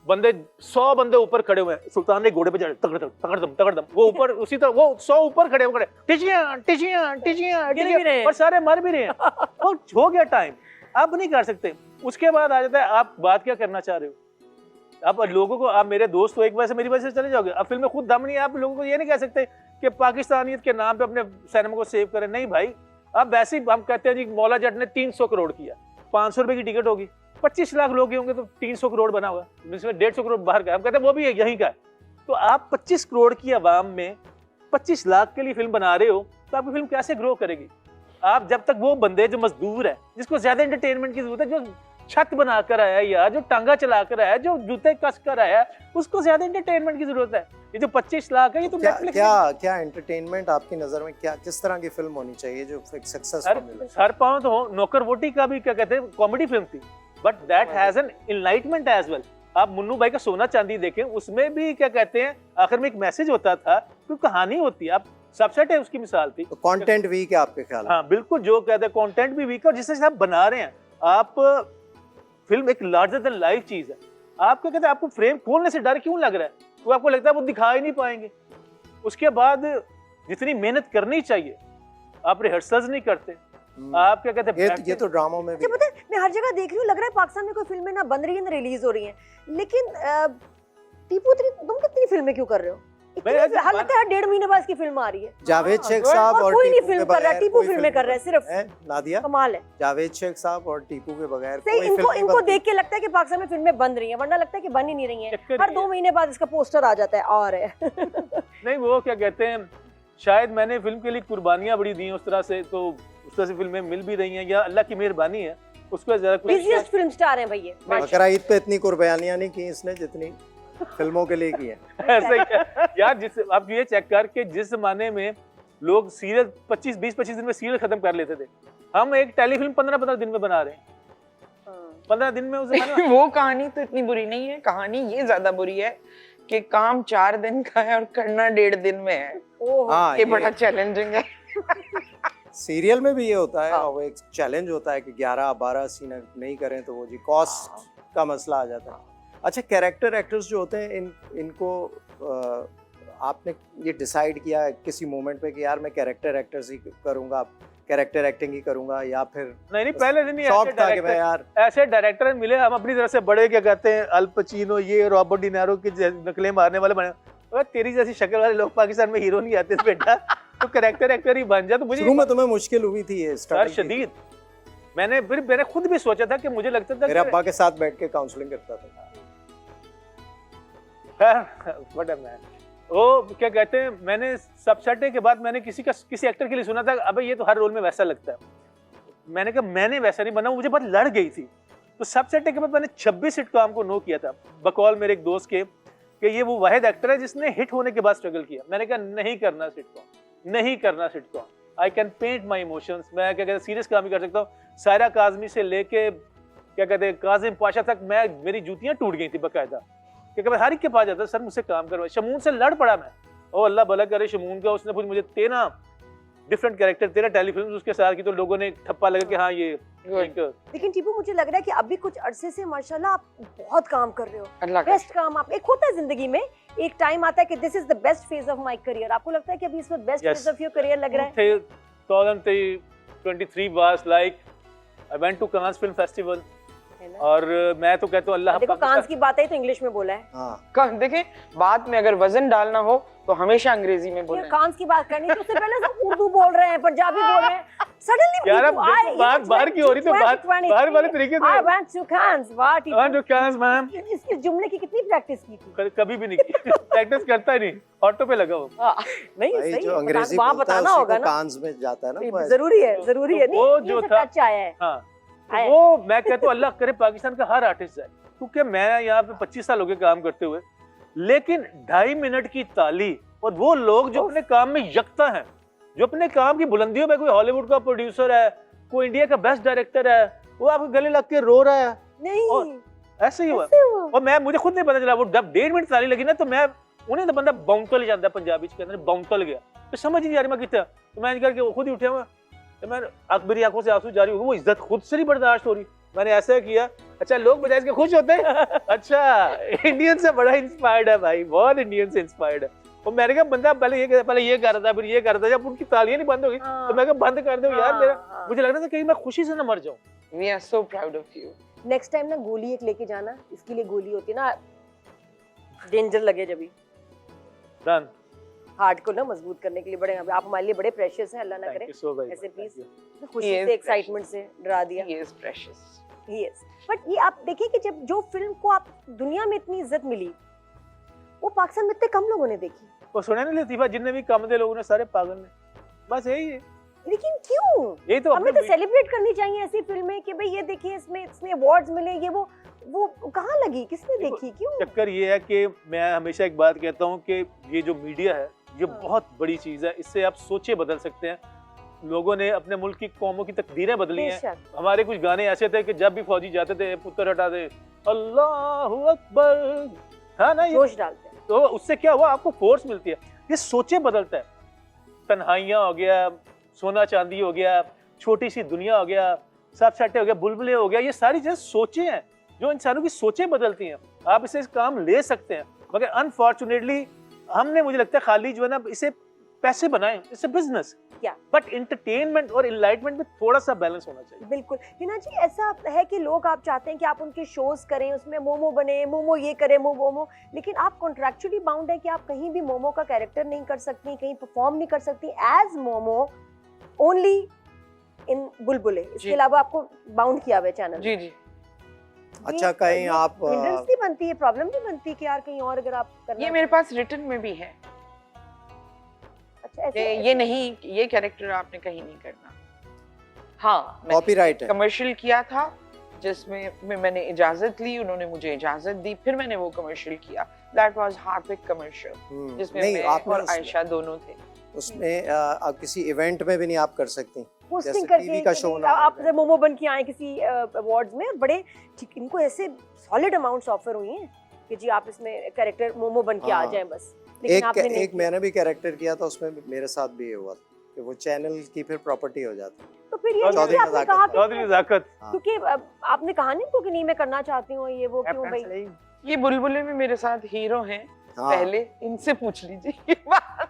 बंदे 100 बंदे ऊपर खड़े हुए हैं, सुल्तान ने घोड़े पे चढ़े, तकड़दम वो ऊपर, उसी तरह वो 100 ऊपर खड़े हुए, टिचियां और सारे मर भी रहे हैं। वो हो गया टाइम, अब नहीं कर सकते। उसके बाद आ जाता है आप बात क्या करना चाह रहे हो। आप लोगों को, आप मेरे दोस्त हो, एक वजह से मेरी वजह से चले जाओगे। अब फिल्म में खुद दम नहीं है, आप लोगों को ये नहीं कह सकते कि पाकिस्तानियत के नाम पे अपने सिनेमा को सेव करें। नहीं भाई, अब वैसे ही हम कहते हैं जी मौला जट ने 300 करोड़ किया, 500 रुपए की टिकट होगी, 25 लाख लोग होंगे तो 300 करोड़ बना हुआ, जिसमें 150 करोड़ बाहर का। हम कहते हैं वो भी यहीं का है। तो आप 25 करोड़ की आवाम में 25 लाख के लिए फिल्म बना रहे हो, तो आपकी फिल्म कैसे ग्रो करेगी? आप जब तक वो बंदे जो मजदूर है, जिसको ज्यादा एंटरटेनमेंट की जरूरत है, जो छत बनाकर आया या जो टांगा चलाकर आया, जो जूते कस कर आया, उसको ज्यादा एंटरटेनमेंट की जरूरत है। ये जो 25 लाख है, ये तो नेटफ्लिक्स क्या एंटरटेनमेंट आपकी नजर में क्या, किस तरह की फिल्म होनी चाहिए जो सक्सेसफुल मिले? हर पाँव तो हो। नौकर वोटी का भी क्या कहते हैं, कॉमेडी फिल्म थी, but that has an enlightenment as well. आप मुन्नू भाई का सोना चांदी देखें, उसमें भी क्या कहते हैं, आखिर में एक मैसेज होता था, कोई कहानी होती है। आप सबसेट है उसकी मिसाल थी। तो कंटेंट वीक है आपके ख्याल में? हाँ बिल्कुल, जो कहते हैं कंटेंट भी वीक है, और जिससे आप बना रहे हैं, आप फिल्म एक लार्जर देन लाइफ चीज है। आप क्या कहते हैं, आपको फ्रेम खोलने से डर क्यों लग रहा है? तो आपको लगता है वो दिखा ही नहीं पाएंगे। उसके बाद जितनी मेहनत करनी चाहिए आप रिहर्सल्स नहीं करते, आप क्या कहते हैं ये तो ड्रामों में भी अच्छा, पता है मैं हर जगह देख रही हूँ, लग रहा है पाकिस्तान में कोई फिल्में ना बन रही है ना रिलीज हो रही हैं, लेकिन टीपू तुम कितनी फिल्में क्यों कर रहे हो? हर लगता है 1.5 महीने बाद इसकी फिल्म आ रही है। जावेद शेख साहब और कोई नहीं टीपू फिल्म के कर रहा है, बगैर टीपू कोई फिल्में कर रहा है सिर्फ। नादिया, कमाल है। जावेद शेख साहब और टीपू के बगैर सही, कोई इनको फिल्म नहीं इनको बनती। देख के लगता है कि पाकिस्तान में फिल्में बन रही हैं, वरना लगता है कि बन ही नहीं रही हैं। चक्कर हर ये 2 महीने बाद इसका पोस्टर आ जाता है और है। नहीं वो क्या कहते हैं, शायद मैंने फिल्म के लिए कुर्बानियां बड़ी दी हैं उस तरह से, तो उस तरह से फिल्में मिल भी रही हैं या अल्लाह की मेहरबानी है, उसको ज्यादा कुछ बिजिएस्ट फिल्म स्टार हैं भैया। बकरा ईद पे इतनी कुर्बानियां नहीं की इसने जितनी फिल्मों के लिए की है। ऐसा ही है यार। जिस आप ये चेक कर के जिस जमाने में लोग सीरियल 20-25 दिन में सीरियल खत्म कर लेते थे, हम एक टेलीफिल्म 15-15 दिन में बना रहे हैं। 15 दिन में उस जमाने में वो कहानी तो इतनी बुरी नहीं है, कहानी ये ज्यादा बुरी है कि काम 4 दिन का है और करना 1.5 दिन में है। हाँ, ये बड़ा चैलेंजिंग है। सीरियल में भी ये होता है, वो एक चैलेंज होता है कि 11-12 सीन नहीं करें तो वो जी कॉस्ट का मसला आ जाता है। अच्छा, कैरेक्टर एक्टर्स जो होते हैं इनको आपने ये डिसाइड किया किसी मोमेंट पे कि यार मैं कैरेक्टर एक्टर्स ही करूंगा, कैरेक्टर एक्टिंग ही करूंगा, या फिर नहीं पहले दिन ही शौक था कि मैं यार ऐसे डायरेक्टर मिले, हम अपनी तरफ से बड़े क्या कहते हैं अल पचीनो ये रॉबर्ट डिनारो की नकलें मारने वाले बने। अगर तेरी जैसी शक्ल वाले लोग पाकिस्तान में हीरो नहीं आते बेटा, तो कैरेक्टर एक्टर ही बन जा। तो मुझे शुरू में तुम्हें मुश्किल हुई थी ये सर शदीद, मैंने खुद भी सोचा था कि मुझे लगता था मेरे अब्बा के साथ बैठ के काउंसलिंग करता था। What a man. वो क्या कहते हैं, मैंने सब सटे के बाद मैंने किसी एक्टर के लिए सुना था, अबे ये तो हर रोल में वैसा लगता है। मैंने कहा मैंने वैसा नहीं बना, मुझे बहुत लड़ गई थी। तो सब सटे के बाद मैंने 26 सिटकॉम को नो किया था, बकौल मेरे एक दोस्त के कि ये वो वाहिद एक्टर है जिसने हिट होने के बाद स्ट्रगल किया। मैंने कहा नहीं करना सिटकॉम, नहीं करना sitcom, I can paint my emotions. मैं क्या कहते हैं सीरियस काम ही कर सकता हूँ। सायरा काजमी से लेके क्या कहते हैं काजिम पाशा तक मेरी जूतियां टूट गई थी बकायदा, क्योंकि हर एक के पास जाता सर मुझसे काम करवाए। शमून से लड़ पड़ा मैं, ओ अल्लाह भला करे शमून का, उसने फिर मुझे 13 डिफरेंट कैरेक्टर 13 टेलीफिल्म उसके साथ की, तो लोगों ने ठप्पा लगा कि हाँ ये एक। लेकिन टीपू मुझे लग रहा है कि अभी कुछ अरसे से माशाल्लाह आप बहुत काम कर रहे हो, अल्लाह का बेस्ट काम। आप एक होता है जिंदगी में, एक टाइम आता है कि this is the best phase of my career. आपको लगता है कि अभी इस वक्त best phase of your career लग रहा है? 2023 was like I went to Cannes Film Festival, और मैं तो कहता हूँ अल्लाह देखो कांस की बात है तो इंग्लिश में बोला है। हाँ। देखें बात में अगर वजन डालना हो तो हमेशा अंग्रेजी में बोलें। कांस की बात करनी थी, उससे पहले सब उर्दू बोल रहे हैं, पंजाबी बोल रहे हैं। सडनली यार अब देखो बाहर की हो रही तो बाहर वाले तरीके से। I went to Cannes, what? I went to Cannes, ma'am. इसके जुमले की कितनी प्रैक्टिस की थी? कभी भी नहीं की, प्रैक्टिस करता ही नहीं, ऑटो पे लगा हो। नहीं भाई सही, जो अंग्रेजी वहाँ बोलता है बताना उसी होगा को ना, कांस में जाता है ना। जरूरी है, जरूरी है। वो नहीं, जो ये था टच आया है। हाँ, तो वो मैं कहता हूँ अल्लाह करे पाकिस्तान का हर आर्टिस्ट जाए, क्योंकि मैं यहाँ पे 25 साल हो गए काम करते हुए, लेकिन 2.5 मिनट की ताली और वो लोग जो अपने काम में यकता हैं, जो अपने काम की बुलंदियों में, कोई हॉलीवुड का प्रोड्यूसर है, कोई इंडिया का बेस्ट डायरेक्टर है, वो आपके गले लग के रो रहा है। नहीं ऐसे ही हुआ। और मुझे खुद नहीं पता चला, वो जब 1.5 मिनट ताली लगी ना तो मैं उन्हें तो बंदा बाउंटल जाता है, पंजाबी के अंदर बाउंटल गया, तो समझ नहीं आ रही मैं कितना। तो मैं करके खुद ही उठा हुआ, मैं मेरी आंखों से आंसू जारी हो, वो इज्जत खुद से नहीं बर्दाश्त हो रही। मैंने ऐसा किया, अच्छा लोग बजाय इसके खुश होते हैं। अच्छा इंडियन से बड़ा इंस्पायर्ड है भाई, बहुत इंडियन से इंस्पायर्ड है। और मैंने कहा बंदा पहले ये कर रहा था, फिर ये कर रहा था, जब उनकी तालियां नहीं बंद हो गई तो मैं कहा बंद कर दो यार, मेरा मुझे लग रहा था कहीं मैं खुशी से ना मर जाऊं। We are so proud of you. Next time ना गोली एक लेके जाना, इसके लिए गोली होती है ना, डेंजर लगे जब भी डन। हार्ट को ना मजबूत करने के लिए बड़े आप हमारे लिए बड़े प्रेशियस हैं, अल्लाह ना करे ऐसे प्लीज खुशी से एक्साइटमेंट से डरा दिया। He is precious. Yes. But ये आप देखिए कि जब जो फिल्म को आप दुनिया में इतनी इज्जत मिली, वो पाकिस्तान में इतने कम लोगों ने देखी। वो सुना नहीं लतीफा, जितने भी कम दे लोगों ने सारे पागल ने, बस यही है। लेकिन क्यों? यही तो हमें तो सेलिब्रेट करनी चाहिए ऐसी फिल्में कि भाई ये देखिए इसमें अवार्ड्स मिले, ये वो कहाँ लगी, किसने देखी, क्यों? चक्कर ये है कि मैं हमेशा एक बात कहता हूँ कि ये जो मीडिया है ये बहुत बड़ी चीज है, इससे आप सोचे बदल सकते हैं। लोगों ने अपने मुल्क की कौमों की तकदीरें बदली हैं। हमारे कुछ गाने ऐसे थे कि जब भी फौजी जाते थे पुत्र हटा दे अल्लाहू अकबर, था ना, जोश डालते हैं। तो उससे क्या हुआ, आपको फोर्स मिलती है, ये सोचे बदलता है। तन्हाइयाँ हो गया, सोना चांदी हो गया, छोटी सी दुनिया हो गया, सब सट्टे हो गया, बुलबुले हो गया, ये सारी चीजें सोचे हैं जो इंसानों की सोचें बदलती हैं। आप इसे काम ले सकते हैं, मगर अनफॉर्चुनेटली हमने मुझे लगता है खाली जो है ना इसे पैसे बनाएं, इसे बिजनेस, क्या बट एंटरटेनमेंट और इनलाइटमेंट में थोड़ा सा बैलेंस होना चाहिए। बिल्कुल हिना जी, ऐसा है कि लोग आप चाहते हैं कि आप उनके शोज करें, उसमें मोमो बने, मोमो ये करें, मोमो, लेकिन आप कॉन्ट्रैक्चुअली बाउंड है कि आप कहीं भी मोमो का कैरेक्टर नहीं कर सकती, कहीं परफॉर्म नहीं कर सकती एज मोमो, ओनली इन बुलबुले। इसके अलावा आपको बाउंड किया हुआ है चैनल। जी जी। अच्छा, कहीं आप हिंड्रेंस नहीं बनती है, प्रॉब्लम नहीं बनती कि यार कहीं और अगर आप करना ये मेरे पास रिटन में भी है। अच्छा, ऐसे ये नहीं, ये कैरेक्टर आपने कहीं नहीं करना। हाँ, कॉपीराइट है। कमर्शियल किया था जिसमें मैंने इजाजत ली, उन्होंने मुझे इजाजत दी, फिर मैंने वो कमर्शियल किया। दैट वाज हार्पिक कमर्शियल, जिसमें नहीं, मैं आपने और आयशा दोनों थे। उसमें आप किसी इवेंट में भी नहीं आप कर सकती, पोस्टिंग जैसे करके टीवी का शो ना आप मोमो बन के आए किसी अवार्ड्स में, बड़े ठीक, इनको ऐसे सॉलिड अमाउंट्स ऑफर हुई हैं कि जी आप इसमें कैरेक्टर मोमो बन के आ हाँ। जाएं बस, लेकिन आपने नहीं एक किया। मैंने भी कैरेक्टर किया था, उसमें मेरे साथ भी ये हुआ था कि वो चैनल की फिर प्रॉपर्टी हो जाती। तो फिर ये चौधरी नहीं आपने कहा चौधरी कि नजाकत। क्योंकि आपने कहा नहीं इनको कि नहीं मैं करना चाहती हूँ ये वो, क्यों भाई? ये बुलबुले में मेरे साथ हीरो हैं, हाँ, पहले इनसे पूछ लीजिए ये बात।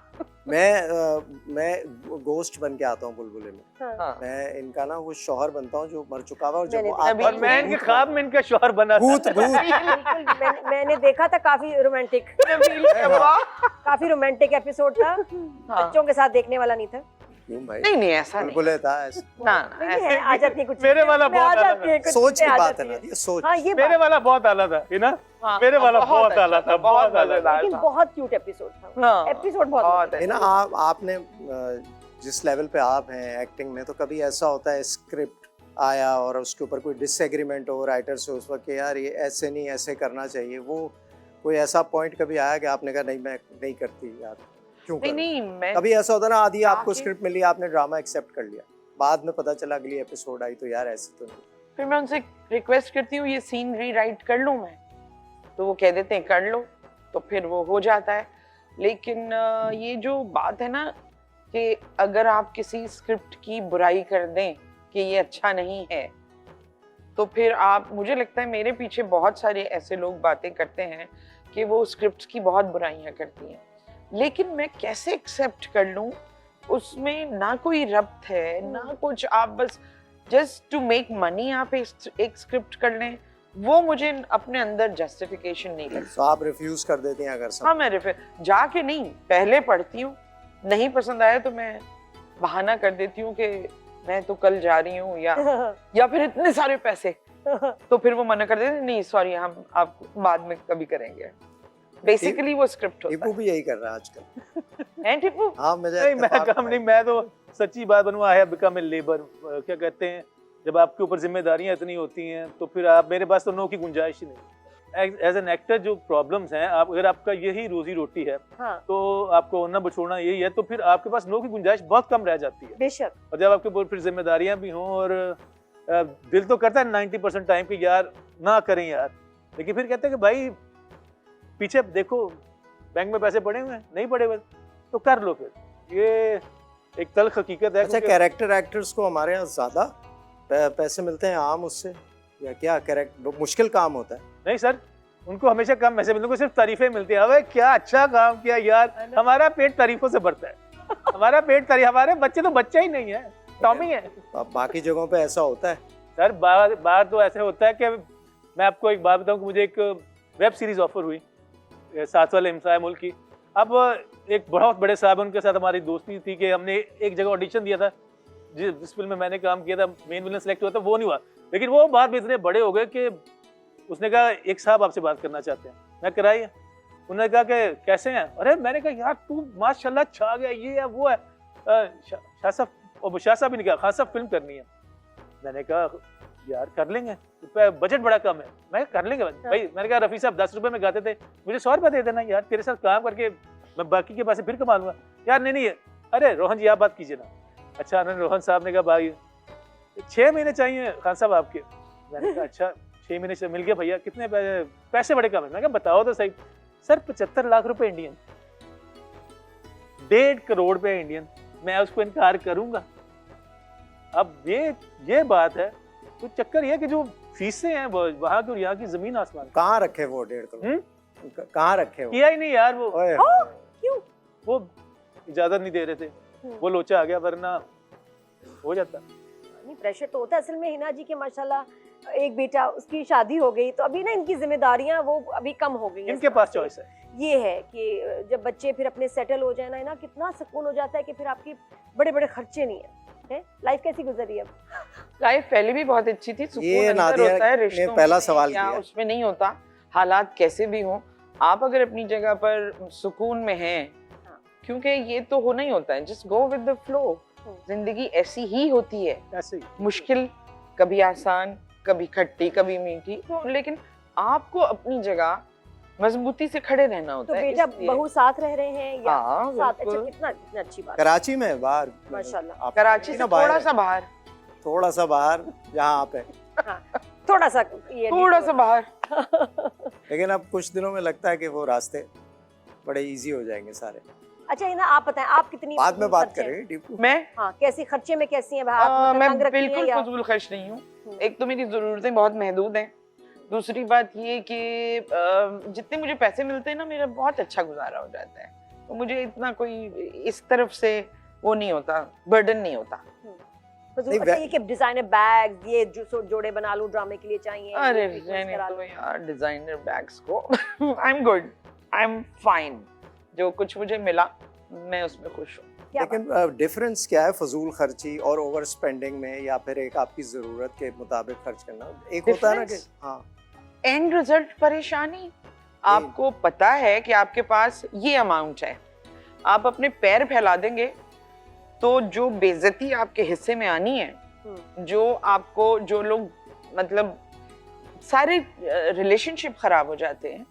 मैं गोस्ट बन के आता हूँ बुलबुले में। हाँ। मैं इनका ना वो शौहर बनता हूँ जो मर चुका हुआ, और जब मैंने वो देखा आता भी और मैं इनके ख्वाब में इनका शौहर बना था। भूत बिल्कुल, मैंने देखा था, काफी रोमांटिक, नबील कब्बा। काफी रोमांटिक एपिसोड था, हाँ। बच्चों के साथ देखने वाला नहीं था। क्यों भाई, नहीं ऐसा नहीं। बुलबुले था ऐसा। ना नहीं ऐसे है, आ जाती है कुछ मेरे वाला चीज़ें, आ बहुत जाती है कुछ सोच की चीज़ें, आ बात है जाती ना, ये सोच। हाँ ये मेरे बात, वाला बहुत आला था, है ना? हाँ, मेरे वाला बहुत आला था, बहुत बहुत आला मजेदार लेकिन था। बहुत क्यूट एपिसोड था, हाँ, एपिसोड बहुत बहुत है ना। आपने जिस लेवल पे आप हैं एक्टिंग में, तो कभी ऐसा होता है स्क्रिप्ट आया और उसके ऊपर कोई डिसएग्रीमेंट हो राइटर से उस वक्त कि यार ये ऐसे नहीं, ऐसे करना चाहिए, वो कोई ऐसा पॉइंट कभी आया कि आपने कहा नहीं मैं नहीं करती यार, क्यों नहीं करूं? नहीं मैं कभी ऐसा होता ना, आधी आपको आके- स्क्रिप्ट मिली, आपने ड्रामा एक्सेप्ट कर लिया, बाद में पता चला अगली एपिसोड आई तो यार ऐसे तो नहीं। फिर मैं उनसे रिक्वेस्ट करती हूँ ये सीन रीराइट कर लूँ मैं, तो वो कह देते हैं कर लो, तो फिर वो हो जाता है। लेकिन ये जो बात है ना कि अगर आप किसी स्क्रिप्ट की बुराई कर दें कि ये अच्छा नहीं है, तो फिर आप, मुझे लगता है मेरे पीछे बहुत सारे ऐसे लोग बातें करते हैं कि वो स्क्रिप्ट की बहुत बुराइयां करती हैं, लेकिन मैं कैसे एक्सेप्ट कर लूं, उसमें ना कोई रब्त है ना कुछ, आप बस जस्ट टू मेक मनी आप एक स्क्रिप्ट कर लें, वो मुझे अपने अंदर जस्टिफिकेशन नहीं लगता। तो आप रिफ्यूज कर देती हैं अगर सब? हाँ, मैं जाके नहीं, पहले पढ़ती हूँ, नहीं पसंद आया तो मैं बहाना कर देती हूँ कि मैं तो कल जा रही हूँ, या फिर इतने सारे पैसे, तो फिर वो मना कर देते नहीं सॉरी हम आप बाद में कभी करेंगे। बेसिकली वो स्क्रिप्ट होता टिप्पू भी यही कर रहा है आजकल। है टिप्पू। हाँ, मुझे नहीं मैं इत्तेफाक काम है। नहीं, मैं तो सच्ची बात बनूँ, I have become a labour, क्या कहते हैं, जब आपके ऊपर जिम्मेदारियां इतनी होती हैं तो फिर आप, मेरे पास तो नो की गुंजाइश ही नहीं। एज एन एक्टर जो प्रॉब्लम्स हैं, आप अगर आपका यही रोजी रोटी है हाँ, तो आपको ना बछोड़ना यही है, तो फिर आपके पास नो की गुंजाइश बहुत कम रह जाती है। बेशक। और जब आपके ऊपर फिर जिम्मेदारियां भी हों और दिल तो करता है 90% टाइम कि यार ना करें यार, लेकिन फिर कहते हैं कि भाई पीछे देखो बैंक में पैसे पड़े हुए हैं, नहीं पड़े हुए तो कर लो, फिर ये एक तल्ख हकीकत है। अच्छा, कैरेक्टर एक्टर्स को हमारे यहाँ ज्यादा पैसे मिलते हैं आम उससे, या क्या कैरेक्टर मुश्किल काम होता है? नहीं सर, उनको हमेशा कम पैसे मिलते हैं, उनको सिर्फ तारीफें मिलती हैं। अबे क्या अच्छा काम किया यार, हमारा पेट तारीफों से भरता है, हमारा पेट तारीफ, हमारे बच्चे तो बच्चा ही नहीं है, टॉमी है। अब बाकी जगहों पे ऐसा होता है? सर बाहर तो ऐसे होता है कि मैं आपको एक बात बताऊं कि मुझे एक वेब सीरीज ऑफर हुई, 7 वाले हिमसाए मुल्क की। अब एक बहुत बड़े साहब, उनके साथ हमारी दोस्ती थी कि हमने एक जगह ऑडिशन दिया था, जिस फिल्म में मैंने काम किया था मेन विलन सेलेक्ट हुआ था, वो नहीं हुआ, लेकिन वो बाद में इतने बड़े हो गए कि उसने कहा एक साहब आपसे बात करना चाहते हैं। मैं कराई, उन्होंने कहा कि कैसे हैं? अरे मैंने कहा यार तू माशाल्लाह छा गया, ये है वो है। शाह साहब भी नहीं कहा, खान साहब फिल्म करनी है। मैंने कहा यार कर लेंगे, बजट बड़ा कम है। मैं कर लेंगे भाई। मैंने कहा रफ़ी साहब 10 रुपए में गाते थे, मुझे 100 रुपये दे देना यार, तेरे साथ काम करके मैं बाकी के पैसे फिर कमा लूँगा। यार नहीं, अरे रोहन जी आप बात कीजिए ना। अच्छा, उन्होंने रोहन साहब ने कहा भाई 6 महीने चाहिए खान साहब आपके। मैंने कहा अच्छा 6 महीने से मिल गया भैया, कितने पैसे बड़े कम है। मैं कहा बताओ तो सही। सर 75 लाख रुपए इंडियन, 1.5 करोड़ रुपए इंडियन, मैं उसको इनकार करूंगा? अब ये बात है। तो चक्कर ये कि जो फीसें हैं वहाँ की और यहाँ की जमीन आसमान। कहाँ रखे वो 1.5 करोड़? कहाँ रखे वो? किया ही नहीं यार वो। ओए, वो इजाजत नहीं दे रहे थे, वो लोचा आ गया, वरना हो जाता। नहीं प्रेशर तो होता है असल में। हिना जी के माशाल्लाह एक बेटा, उसकी शादी हो गई तो अभी ना इनकी जिम्मेदारियां वो अभी कम हो गई हैं। इनके पास चॉइस है। ये है कि जब बच्चे फिर अपने सेटल हो जाए ना कितना सुकून हो जाता है कि फिर आपकी बड़े बड़े खर्चे नहीं है। लाइफ कैसी गुजरी अब? लाइफ पहले भी बहुत अच्छी थी, सुकून ये अंदर नादिया होता है ने रिश्तों पहला में, सवाल या किया। उसमें नहीं होता। हालात कैसे भी हों, आप अगर अपनी जगह पर सुकून में हैं, क्योंकि ये तो होना ही होता है, just go with the flow. जिंदगी ऐसी ही होती है, ऐसे ही मुश्किल, कभी आसान, कभी खट्टी, कभी मीठी, तो लेकिन आपको अपनी जगह मजबूती से खड़े रहना तो होता है। बेटा इसलिए- बहू साथ रह रहे हैं या हाँ, साथ? अच्छा, बिल्कुल। कितना कितना अच्छी बात है। कराची में बाहर माशाल्लाह। आप कराची से ना बाहर थोड़ा है। सा बाहर, थोड़ा सा बाहर, जहाँ आप है। थोड़ा सा ये थोड़ा सा बाहर। लेकिन अब कुछ दिनों में लगता है कि वो रास्ते बड़े इजी हो जाएंगे सारे। अच्छा हिना आप बताएं, आप कितनी बाद में बात खर्चे हैं? करेंगे टीपू। मैं हाँ कैसी खर्चे में कैसी हैं? आप मैं तंग रखती हैं बिल्कुल या? फजूल खर्च नहीं हूँ। एक तो मेरी ज़रूरतें बहुत महदूद हैं, दूसरी बात ये कि जितने मुझे पैसे मिलते हैं ना, मेरा बहुत अच्छा गुजारा हो जाता है, तो मुझे इतना कोई इस तरफ से वो नहीं होता, बर्डन नहीं होता। फजूल। अच्छा ये कि डिजाइनर बैग, ये जोड़े बना लूं ड्रामे के लिए चाहिए, अरे ये रहने करा दो लूं। यार डिजाइनर बैग्स को। I am good, I am fine, जो कुछ मुझे मिला मैं उसमें खुश हूँ। क्या लेकिन डिफरेंस क्या है फजूल खर्ची और ओवर स्पेंडिंग में, या फिर एक आपकी जरूरत के मुताबिक खर्च करना? एक होता है ना कि Difference? हाँ एंड रिजल्ट परेशानी। आपको पता है कि आपके पास ये अमाउंट है, आप अपने पैर फैला देंगे तो जो बेइज्जती आपके हिस्से में आनी है, जो आपको, जो लोग मतलब सारे रिलेशनशिप खराब हो जाते हैं।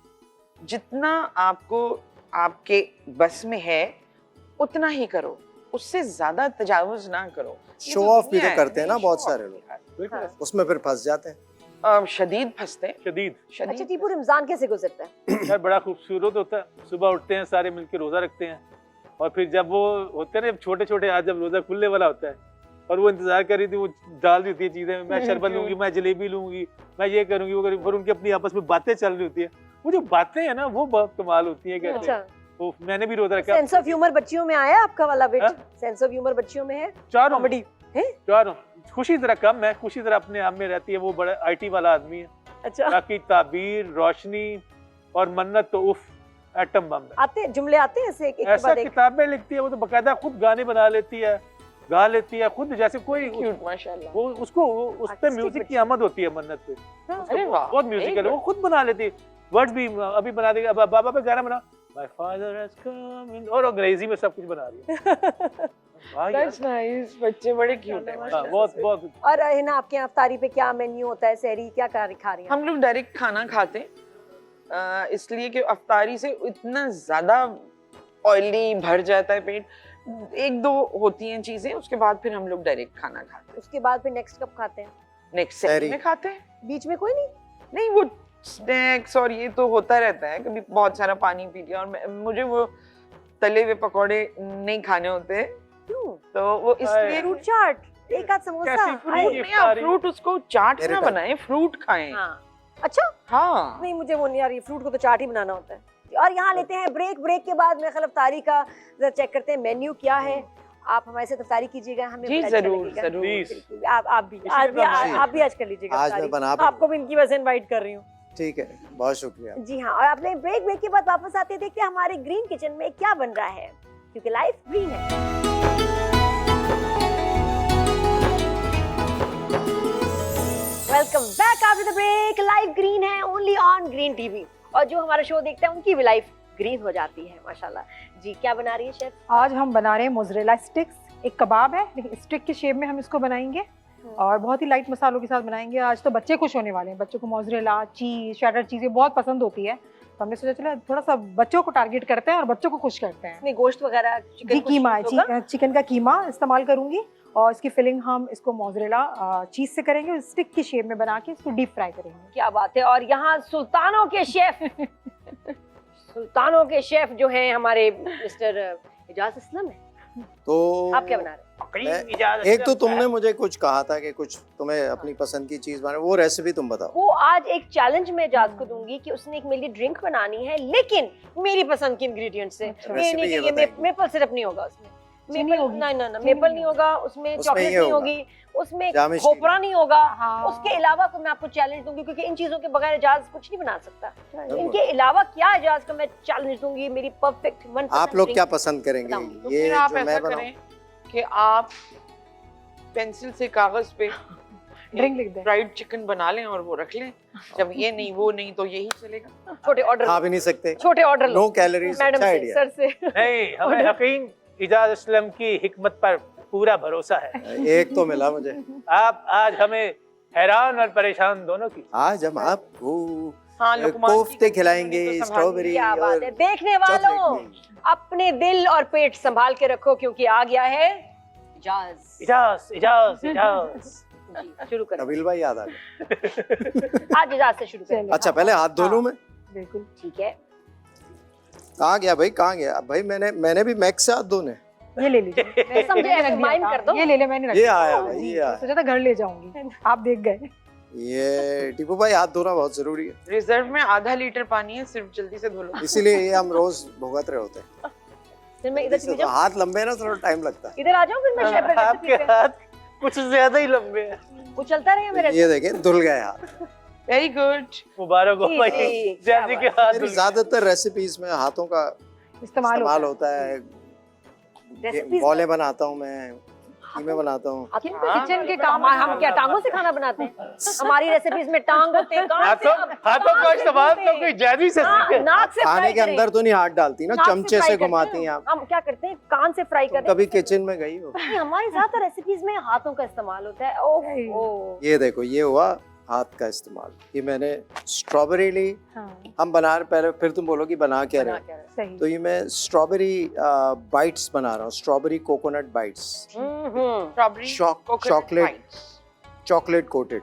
जितना आपको आपके बस में है उतना ही करो, उससे ज्यादा तजावुज ना करो। ये शो तो ऑफ भी दुनिया तो है, करते हैं ना नहीं, बहुत show सारे off लोग, यार। बिल्कुल हाँ। ऐसे। उसमें फिर फंस जाते हैं। शदीद फंसते हैं, शदीद। अच्छा शदीद। टीपू रमजान कैसे गुजरता है? यार बड़ा खूबसूरत होता है। सुबह उठते हैं सारे मिलकर रोजा रखते हैं, और फिर जब वो होते हैं ना छोटे छोटे हाथ, जब रोजा खुलने वाला होता है और वो इंतजार कर रही थी, वो डाल देती है चीजें, मैं शरबत लूंगी, मैं जलेबी लूंगी, मैं ये करूंगी, वो करूंगी, फिर उनकी अपनी आपस में बातें चल रही होती है। वो जो बातें है ना वो बहुत कमाल होती है। कहते अच्छा हैं वो मैंने भी रोजा रखा। सेंस ऑफ ह्यूमर बच्चियों में आया आपका वाला बिट? हाँ? सेंस ऑफ ह्यूमर बच्चियों में है? चारों कॉमेडी है? चारों। खुशी जरा कम है, खुशी जरा अपने आप में रहती है, वो बड़ा आईटी वाला आदमी है। अच्छा बाकी ताबीर, रोशनी और मन्नत तो उफ एटम बम है। आते जुमले आते हैं ऐसे एक के ऐसा बाद एक? किताबें लिखती है वो, तो बकायदा खुद गाने बना लेती है, गा लेती है खुद, जैसे कोई क्यूट माशाल्लाह। वो उसको उस पे Artistic म्यूजिक की बच्ची। आमद होती है मन्नत पे। अरे वाह, बहुत म्यूजिकल है, वो खुद बना लेती है, वर्ड्स भी अभी बना देगा। बाबा पे गाना बना, माय फादर हैज कम इन, और अंग्रेजी में सब कुछ बना रही है। वाह यार। दैट्स नाइस, बच्चे बड़े क्यूट हैं हाँ, माशाल्लाह बहुत से। बहुत। और है ना आपके यहाँ अफ्तारी पे क्या मेन्यू होता है? सहरी क्या खा रही हैं? हम लोग डायरेक्ट खाना खाते हैं, इसलिए कि अफ्तारी से इतना ज्यादा ऑयली भर जाता है पेट। एक दो होती हैं चीजें, उसके बाद फिर हम लोग डायरेक्ट खाना खाते उसके बाद फिर नेक्स्ट कब खाते हैं? हैं। नेक्स्ट सहरी। सेट में खाते हैं। बीच में कोई नहीं? नहीं, वो स्नैक्स और ये तो होता रहता है, कभी बहुत सारा पानी पी लिया। और मुझे वो तले हुए पकौड़े नहीं खाने होते, क्यों? तो वो इसलिए फ्रूट चाट, एक आध समोसा। कैसी fruit आई- ये नहीं, आप अफ्तारी? फ्रूट उसको चाट मेरे ना घर- बनाएं, फ्रूट खाएं। हाँ अच्छा हाँ, नहीं मुझे वो नहीं यार, ये फ्रूट को तो चाट ही बनाना होता है। और यहाँ लेते हैं ब्रेक के बाद मेरे ख्याल अफ्तारी का जरा चेक करते हैं मेन्यू क्या है। आप हमारे साथ अफ्तारी कीजिएगा, हमें जी बड़ा अच्छा जरूर लगेगा। जरूर। बिल्कुल, आप भी इसीलिए आज तो भी हम- आप भी आज कर लीजिएगा आज मैं अफ्तारी। बना भी आपको भी इनकी वजह से इनवाइट कर रही हूँ। ठीक है, बहुत शुक्रिया। जी हाँ, और आपने ब्रेक के बाद वापस आते देखते हैं हमारे ग्रीन किचन में क्या बन रहा है, क्योंकि लाइफ ग्रीन है। Welcome back after the break. Life green है ओनली ऑन ग्रीन टीवी, और जो हमारा शो देखते हैं उनकी भी लाइफ ग्रीन हो जाती है माशाल्लाह। जी क्या बना रही है शेफ? आज हम बना रहे हैं मोज़रेला स्टिक्स। एक कबाब है लेकिन स्टिक की शेप में हम इसको बनाएंगे और बहुत ही लाइट मसालों के साथ बनाएंगे। आज तो बच्चे खुश होने वाले हैं, बच्चों को मोज़रेला, चीज़, शेडर चीज़ें बहुत पसंद होती है, तो हमने सोचा चला थोड़ा सा बच्चों को टारगेट करते हैं और बच्चों को खुश करते हैं। इसमें गोश्त वगैरह जी कीमा है, चिकन का कीमा इस्तेमाल करूंगी और इसकी फिलिंग हम इसको मोज़रेला चीज़ से करेंगे, स्टिक की शेप में बना के इसको डीप फ्राई करेंगे। क्या बात है। और यहाँ सुल्तानों के शेफ सुल्तानों के शेफ जो हैं हमारे मिस्टर इजाज असलम है। तो आप क्या बना रहे हैं? हकीम मैं- इजाज एक तो असलम तुमने मुझे कुछ कहा था कि कुछ तुम्हें अपनी पसंद की चीज बना, वो रेसिपी तुम बताओ। वो आज एक चैलेंज मैं एजाज को दूंगी कि उसने एक मेरे लिए ड्रिंक बनानी है, लेकिन मेरी पसंद के इंग्रेडिएंट से। अच्छा। ये नहीं रेसिपी कि ये ये बताएंगे। मेपल सिरप नहीं होगा उसमें, चीनी मेपल होगी। नहीं, ना चीनी मेपल नहीं होगा उसमें, उसमें चॉकलेट ये नहीं होगा। होगी उसमें, जामिन खोपरा नहीं होगा। हाँ। उसके अलावा को मैं आपको चैलेंज दूंगी, क्योंकि इन चीजों के बगैर एजाज कुछ नहीं बना सकता। बिल्कुल। इनके अलावा क्या एजाज का मैं चैलेंज दूंगी, मेरी परफेक्ट 1% आप लोग क्या drink। पसंद करेंगे? बताओ। तो ये फिर आप जो ऐसा मैं बनाऊं, करें कि आप पेंसिल से कागज पे ड्रिंक लिख दे। फ्राइड चिकन बना लें और वो रख लें। जब ये नहीं वो नहीं तो यही चलेगा। छोटे ऑर्डर, खा भी नहीं सकते, छोटे order low no calories. Madam अच्छा से, आइडिया। सर से। नहीं, हमें हकीम इजाज असलम की हिकमत पर पूरा भरोसा है। एक तो मिला मुझे। आप आज हमें हैरान और परेशान दोनों की। आज हम आपको हाँ, लुकमान की कोफ्ते खिलाएंगे, तो संभालिए। स्ट्रॉबेरी क्या और बात है, देखने वालों चॉकलेट। अपने दिल और पेट संभाल के रखो, क्योंकि आ गया है इजाज। इजाज इजाज इजाज। जी, शुरू करें। कबील भाई याद आ गया। आज इजाज से शुरू करें। अच्छा पहले हाथ धो लूं मैं? बिल्कुल। ठीक है। कहाँ गया भाई, कहाँ गया भाई? मैंने भी मैक्स से हाथ धोने। ये ले लीजिए। मैं समझे, मैंने रख दिया माइंड था। कर दो। ये ले ले, मैंने रख ये दिया। आया भाई, जी, ये आया। सोचा था घर ले जाऊंगी, आप देख गए। ये टीपू भाई हाथ धोना बहुत जरूरी है, रिजर्व में आधा लीटर पानी है, सिर्फ जल्दी से धो लो। इसीलिए ये हम रोज भुगत रहे होते हैं। फिर मैं इधर इससे चली तो जाऊं, हाथ लंबे हैं ना, थोड़ा टाइम लगता है। इधर आ जाऊं, फिर मैं शेफ आपके रेसिपी पे हाथ कुछ ज्यादा ही लंबे हैं। वो चलता रहेगा मेरे। ये देखें धुल गए हाथ। Very good. मुबारक हो जी, भाई, जी, क्या जैसे के बात हाथ मेरी धुल गए। ज्यादातर रेसिपीज में हाथों का इस्तेमाल होता है। रेसिपीज बॉले बनाता हूँ मैं, कीमे बनाता हूँ। किचन के काम हम क्या टांगों से खाना बनाते हैं? हमारी रेसिपीज में टांग होते हैं, कान से हाथों का इस्तेमाल तो कोई जादू से सीखे। नाक से खाने फ्राई के अंदर तो नहीं हाथ डालती ना, नाक से चमचे फ्राई से करते घुमाती हैं। हैं आप। हम क्या करते हैं, कान से फ्राई करते हैं। कभी किचन में गई हो? नहीं, हमारी ज्यादातर रेसिपीज में हाथों का इस्तेमाल होता है। ओह, ये देखो, ये हुआ हाथ का इस्तेमाल। ये मैंने स्ट्रॉबेरी ली, हाँ, हम बना रहे, पहले फिर तुम बोलोगी बना क्या बना रहे। क्या रहे? सही। तो ये मैं स्ट्रॉबेरी बाइट्स बना रहा हूँ, strawberry coconut bytes, strawberry chocolate chocolate coated.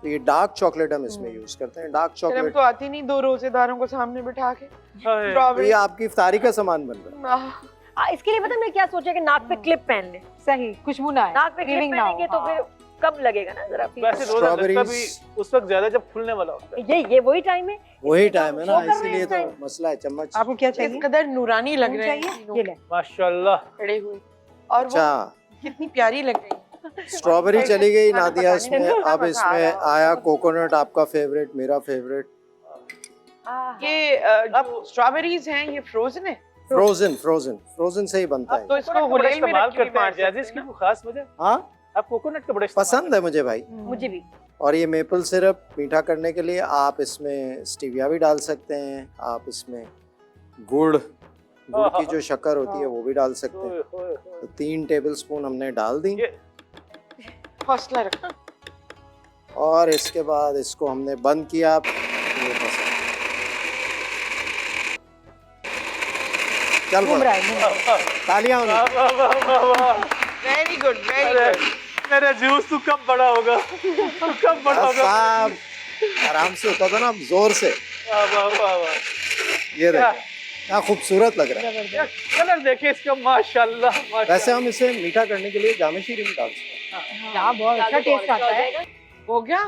तो ये डार्क चॉकलेट हम इसमें यूज करते हैं। डार्क शर्म चॉकलेट तो आती नहीं दो रोजेदारों को सामने बिठा के हाय। तो स्ट्रॉबेरी। ये आपकी इफ्तारी का सामान बन रहा है। इसके लिए पता मैं क्या सोचा कि नाक पे क्लिप पहन ले। सही, खुशबू ना आए। नाक पे क्लिप Craving ना हो, पहनेंगे तो हाँ। फिर कब लगेगा ना जरा फील। वैसे रोजा लगता भी Strawberries- उस वक्त ज्यादा जब खुलने वाला होता है। ये वही टाइम है। वही टाइम है ना, शो कर रहे हैं इसीलिए इस तो time। मसला है। चम्मच। आपको क्या इस चाहिए? कदर नूरानी लग खून रहे हैं चाहिए? तीनों ये ले। माशाल्लाह। खड़े हुए और वो अच्छा, कितनी प्यारी लग रही है। स्ट्रॉबेरी चली गई खाना नादिया पकाने में इसमें। कितना अब मजा आ इसमें रहा है। आया कोकोनट, आपका फेवरेट, मेरा फेवरेट। ये जो स्ट्रॉबेरीज हैं ये फ्रोजन है, फ्रोजन से ही बनता अब तो है। इसको बड़ा गुलेल में इस्तेमाल रख के भी करते मार हैं जैसे सकते इसकी हैं ना। कोई खास वजह। हाँ, आप कोकोनट का बड़ा इस्तेमाल पसंद है मुझे भाई। मुझे भी। और ये मेपल सिरप मीठा करने के लिए आप इसमें स्टीविया भी डाल सकते हैं। आप इसमें गुड़ की जो शक्कर होती है वो भी डाल सकते हैं। ओए, ओए, ओए। तो 3 टेबलस्पून हमने डाल दी। ये- हौसला रखना। और इसके बाद इसको हमने बंद किया। ये बस चल घूम पड़ा। रहा है, घूम रहा है। तालियां होनी। वाह, वाह, वाह, वाह, वाह। वेरी गुड वेरी अरे, गुड। मेरा जूस तू कब बड़ा होगा, तू कब बड़ा होगा। साहब आराम से होता था ना, जोर से। वाह, वाह, वाह, वाह। ये देखो क्या खूबसूरत लग रहा है। क्या कलर देखे इसका, माशाल्लाह माशाल्लाह। वैसे हम इसे मीठा करने के लिए जामेशी भी डाल सकते हैं। हाँ, बहुत अच्छा टेस्ट आता है। हो गया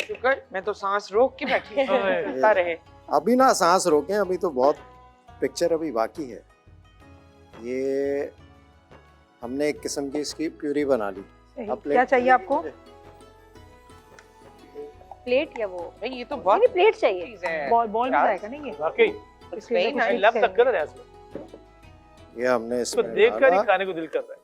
शुक्र, मैं तो सांस रोक के बैठी हूँ। ओए। चलता रहे। अभी ना सांस रोकें, अभी तो बहुत पिक्चर अभी बाकी है। ये हमने एक किस्म की इसकी प्यूरी बना ली। सही। अब प्लेट क्या चाहिए आपको? प्लेट या वो भाई ये तो बहुत नहीं, प्लेट चाहिए। चीज़ है। बॉल में यार, जाएगा ना ये? वाकई इसके लिए नहीं, कुछ नहीं, mix लब तक करेंगे। कलर है इसमें, ये हमने इसको इसमें देखकर ही डाला। खाने को दिल कर रहा है।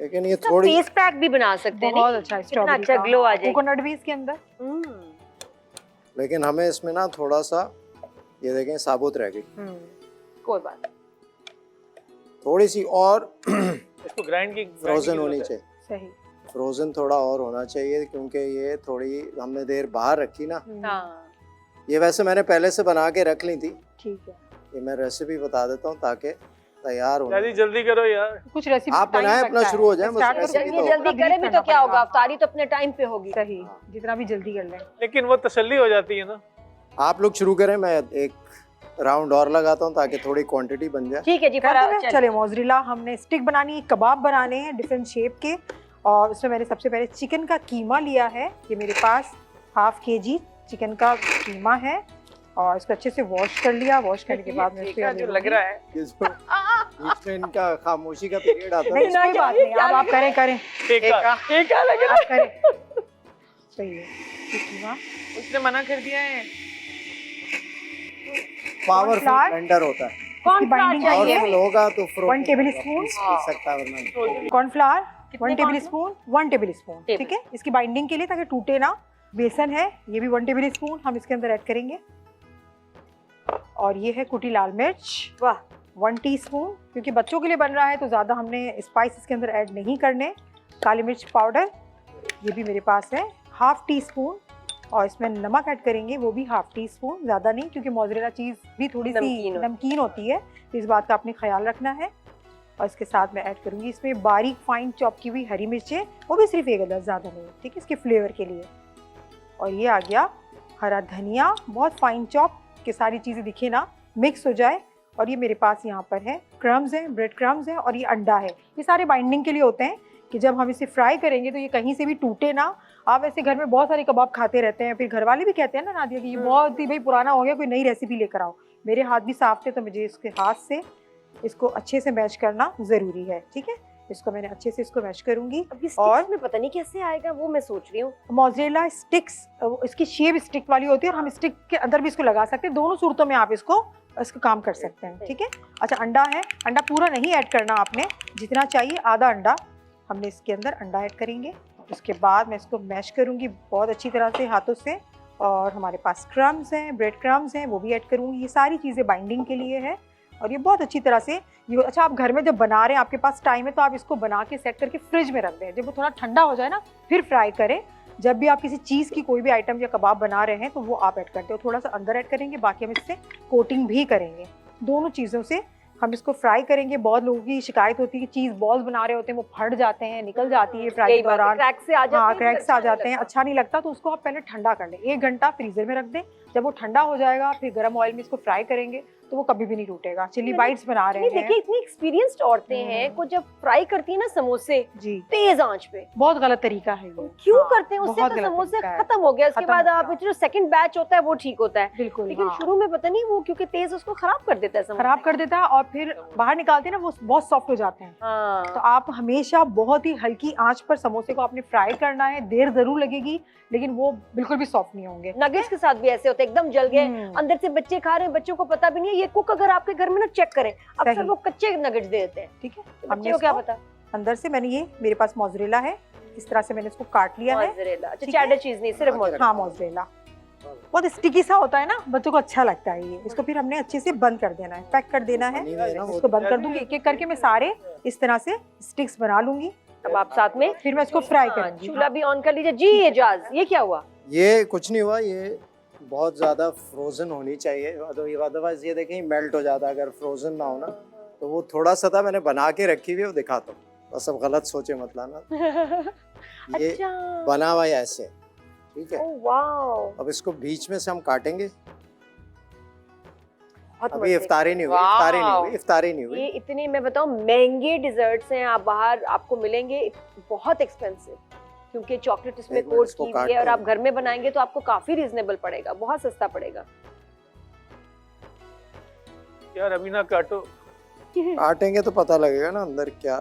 लेकिन ये थोड़ी, फेस पैक भी बना सकते हैं। बहुत नहीं? अच्छा है, कितना स्ट्रॉबेरी अच्छा का। ग्लो आ जाएगा। कोकोनट भी इसके अंदर। लेकिन हमें इसमें ना थोड़ा सा, ये देखें साबुत रह गई कोई बात नहीं। थोड़ी सी, और इसको ग्राइंड की फ्रोजन होनी चाहिए। सही। फ्रोजन थोड़ा और होना चाहिए, क्योंकि ये थोड़ी हमने देर बाहर रखी ना। हाँ, ये वैसे मैंने पहले से बना के रख ली थी। ठीक है। ये मैं रेसिपी बता देता हूँ ताकि तैयार हो। जल्दी जल्दी करो यार। कुछ रेसिपी आप बनाएं, अपना शुरू हो जाए, बस रेसिपी जल्दी तो- जल्दी करें भी तो क्या होगा, अफ्तारी तो अपने टाइम पे होगी। सही, जितना भी जल्दी कर लें। लेकिन वो तसल्ली हो जाती है ना। आप लोग शुरू करें, मैं एक राउंड और लगाता हूँ ताकि थोड़ी क्वांटिटी बन जाए। ठीक है जी, करते हैं। चलिए। चले मोजरेला हमने स्टिक बनानी है, कबाब बनाने हैं डिफरेंट शेप के। और उसमें मैंने सबसे पहले चिकन का कीमा लिया है। ये मेरे पास 1/2 kg चिकन का कीमा है और इसको अच्छे से वॉश कर लिया। वॉश करने के बाद मैं देखा जो लग रहा है ये जो बीच में इनका खामोशी का पीरियड आता नहीं है। कोई बात नहीं, अब आप करें करें एका लग रहा आप करें। सही है, ये कीमा है। उसने मना कर दिया है। Powerful Cornflour? ब्लेंडर होता है, इसकी बाइंडिंग चाहिए? चाहिए। पावरफुल होगा तो फ्रो 1 tablespoon? पी सकता है वरना नहीं। कॉर्नफ्लावर 1 corn टेबलस्पून, 1 टेबलस्पून, ठीक है। इसकी बाइंडिंग के लिए ताकि टूटे ना। बेसन है, ये भी 1 टेबलस्पून हम इसके अंदर ऐड करेंगे। और ये है कुटी लाल मिर्च, वाह, 1 टीस्पून। क्योंकि बच्चों के लिए बन रहा है तो ज़्यादा हमने स्पाइस इसके अंदर ऐड नहीं करने। काली मिर्च पाउडर ये भी मेरे पास है 1/2 टीस्पून। और इसमें नमक ऐड करेंगे, वो भी 1/2 टीस्पून, ज़्यादा नहीं, क्योंकि मोज़रेला चीज़ भी थोड़ी सी नमकीन होती है, तो इस बात का आपने ख्याल रखना है। और इसके साथ मैं ऐड करूँगी इसमें बारीक फाइन चॉप की हुई हरी मिर्चें, वो भी सिर्फ 1 अदद, ज़्यादा नहीं, ठीक है, इसके फ्लेवर के लिए। और ये आ गया हरा धनिया, बहुत फाइन चॉप, कि सारी चीज़ें दिखे ना, मिक्स हो जाए। और ये मेरे पास यहाँ पर है क्रम्स हैं, ब्रेड क्रम्स हैं, और ये अंडा है। ये सारे बाइंडिंग के लिए होते हैं कि जब हम इसे फ्राई करेंगे तो ये कहीं से भी टूटे ना। आप ऐसे घर में बहुत सारे कबाब खाते रहते हैं, फिर घर वाले भी कहते हैं ना नादिया कि ये बहुत ही भाई पुराना हो गया, कोई नई रेसिपी लेकर आओ। मेरे हाथ भी साफ थे तो मुझे इसके हाथ से इसको अच्छे से मैश करना ज़रूरी है, ठीक है। इसको मैंने अच्छे से इसको मैश करूँगी। अभी और स्टिक्स में पता नहीं कैसे आएगा, वो मैं सोच रही हूँ। मोज़रेला स्टिक्स, इसकी शेप स्टिक वाली होती है और हम स्टिक के अंदर भी इसको लगा सकते हैं। दोनों सूरतों में आप इसको काम कर सकते हैं, ठीक है। अच्छा, अंडा है, अंडा पूरा नहीं ऐड करना आपने, जितना चाहिए आधा अंडा हमने इसके अंदर अंडा ऐड करेंगे। उसके बाद मैं इसको मैश करूँगी बहुत अच्छी तरह से हाथों से। और हमारे पास क्रम्स हैं, ब्रेड क्रम्स हैं, वो भी ऐड करूँगी। ये सारी चीज़ें बाइंडिंग के लिए है और ये बहुत अच्छी तरह से ये। अच्छा, आप घर में जब बना रहे हैं, आपके पास टाइम है, तो आप इसको बना के सेट करके फ्रिज में रख दें। जब वो थोड़ा ठंडा हो जाए ना, फिर फ्राई करें। जब भी आप किसी चीज़ की कोई भी आइटम या कबाब बना रहे हैं तो वो आप ऐड करते हो, थोड़ा सा अंदर ऐड करेंगे, बाकी हम इससे कोटिंग भी करेंगे। दोनों चीज़ों से हम इसको फ्राई करेंगे। बहुत लोगों की शिकायत होती है कि चीज़ बॉल्स बना रहे होते हैं, वो फट जाते हैं, निकल जाती है फ्राई के दौरान, क्रैक से आ जाते हाँ हैं, क्रैक्स आ जाते हैं, अच्छा नहीं लगता। तो उसको आप पहले ठंडा कर लें, 1 घंटा फ्रीजर में रख दें। जब वो ठंडा हो जाएगा फिर गर्म ऑयल में इसको फ्राई करेंगे तो वो कभी भी नहीं टूटेगा। चिल्ली बाइट्स बना रहे हैं, देखिए इतनी एक्सपीरियंस्ड औरतें हैं को जब फ्राई करती है ना समोसे जी, तेज आंच पे, बहुत गलत तरीका है ये। क्यों हाँ, करते हैं? उससे बहुत तो गलत समोसे तरीका है। खत्म हो गया, उसके खत्म बाद हो आप गया। जो सेकंड बैच होता है वो ठीक होता है, बिल्कुल, लेकिन हाँ। शुरू में पता नहीं वो क्योंकि तेज उसको खराब कर देता है, समोसे खराब कर देता है और फिर बाहर निकालते हैं ना वो बहुत सॉफ्ट हो जाते हैं। तो हाँ। आप हमेशा बहुत ही हल्की आंच पर समोसे को आपने फ्राई करना है। देर जरूर लगेगी लेकिन वो बिल्कुल भी सॉफ्ट नहीं होंगे। नगेट्स के साथ भी ऐसे होते हैं, एकदम जल गए, अंदर से बच्चे खा रहे हैं, बच्चों को पता भी नहीं है। ये कुक अगर आपके घर में ना चेक करें, अक्सर सही। वो कच्चे नगेट्स दे देते हैं, ठीक है, तो हमने बच्चे को क्या इसको पता। अंदर से मैंने ये मेरे पास मोज़रेला है, इस तरह से मैंने इसको काट लिया है। मोज़रेला, अच्छा, ठीक है। चेडर चीज नहीं, सिर्फ मोज़रेला। हाँ, मोज़रेला बहुत स्टिकी सा होता है ना, बच्चों को अच्छा लगता है ये। इसको फिर हमने अच्छे से बंद कर देना है, पैक कर देना है। बनी हुई है ना वो। इसको बंद कर दूंगी, एक एक करके मैं सारे इस तरह से स्टिक्स बना लूंगी। अब आप साथ में फिर मैं इसको फ्राई हाँ, करूंगी। चूल्हा भी ऑन कर लीजिए जी। एजाज, ये क्या हुआ? ये कुछ नहीं हुआ, ये बहुत ज़्यादा फ्रोज़न होनी चाहिए, अदरवाइज ये देखें मेल्ट हो जाता है। अगर फ्रोज़न ना हो ना तो वो थोड़ा सा था, मैंने बना के रखी हुई है, वो दिखाता हूँ, बस अब गलत सोचे मत लाना। ये अच्छा, बना हुआ है ऐसे, ठीक है। ओह वाओ, अब इसको बीच में से हम काटेंगे। बहुत अभी मजे का। इफ्तारी नहीं हुई, इफ्तारी नहीं हुई, इफ्तारी नहीं हुई। ये इतने, मैं बताऊं, महंगे डिजर्ट्स हैं, आप बाहर आपको मिलेंगे बहुत एक्सपेंसिव, क्योंकि चॉकलेट इसमें एक मिनट, कोट इसको की हुई है, काटते और आप हैं। घर में बनाएंगे तो आपको काफी रीजनेबल पड़ेगा, बहुत सस्ता पड़ेगा। यार अभी ना काटो। काटेंगे तो पता लगेगा ना अंदर क्या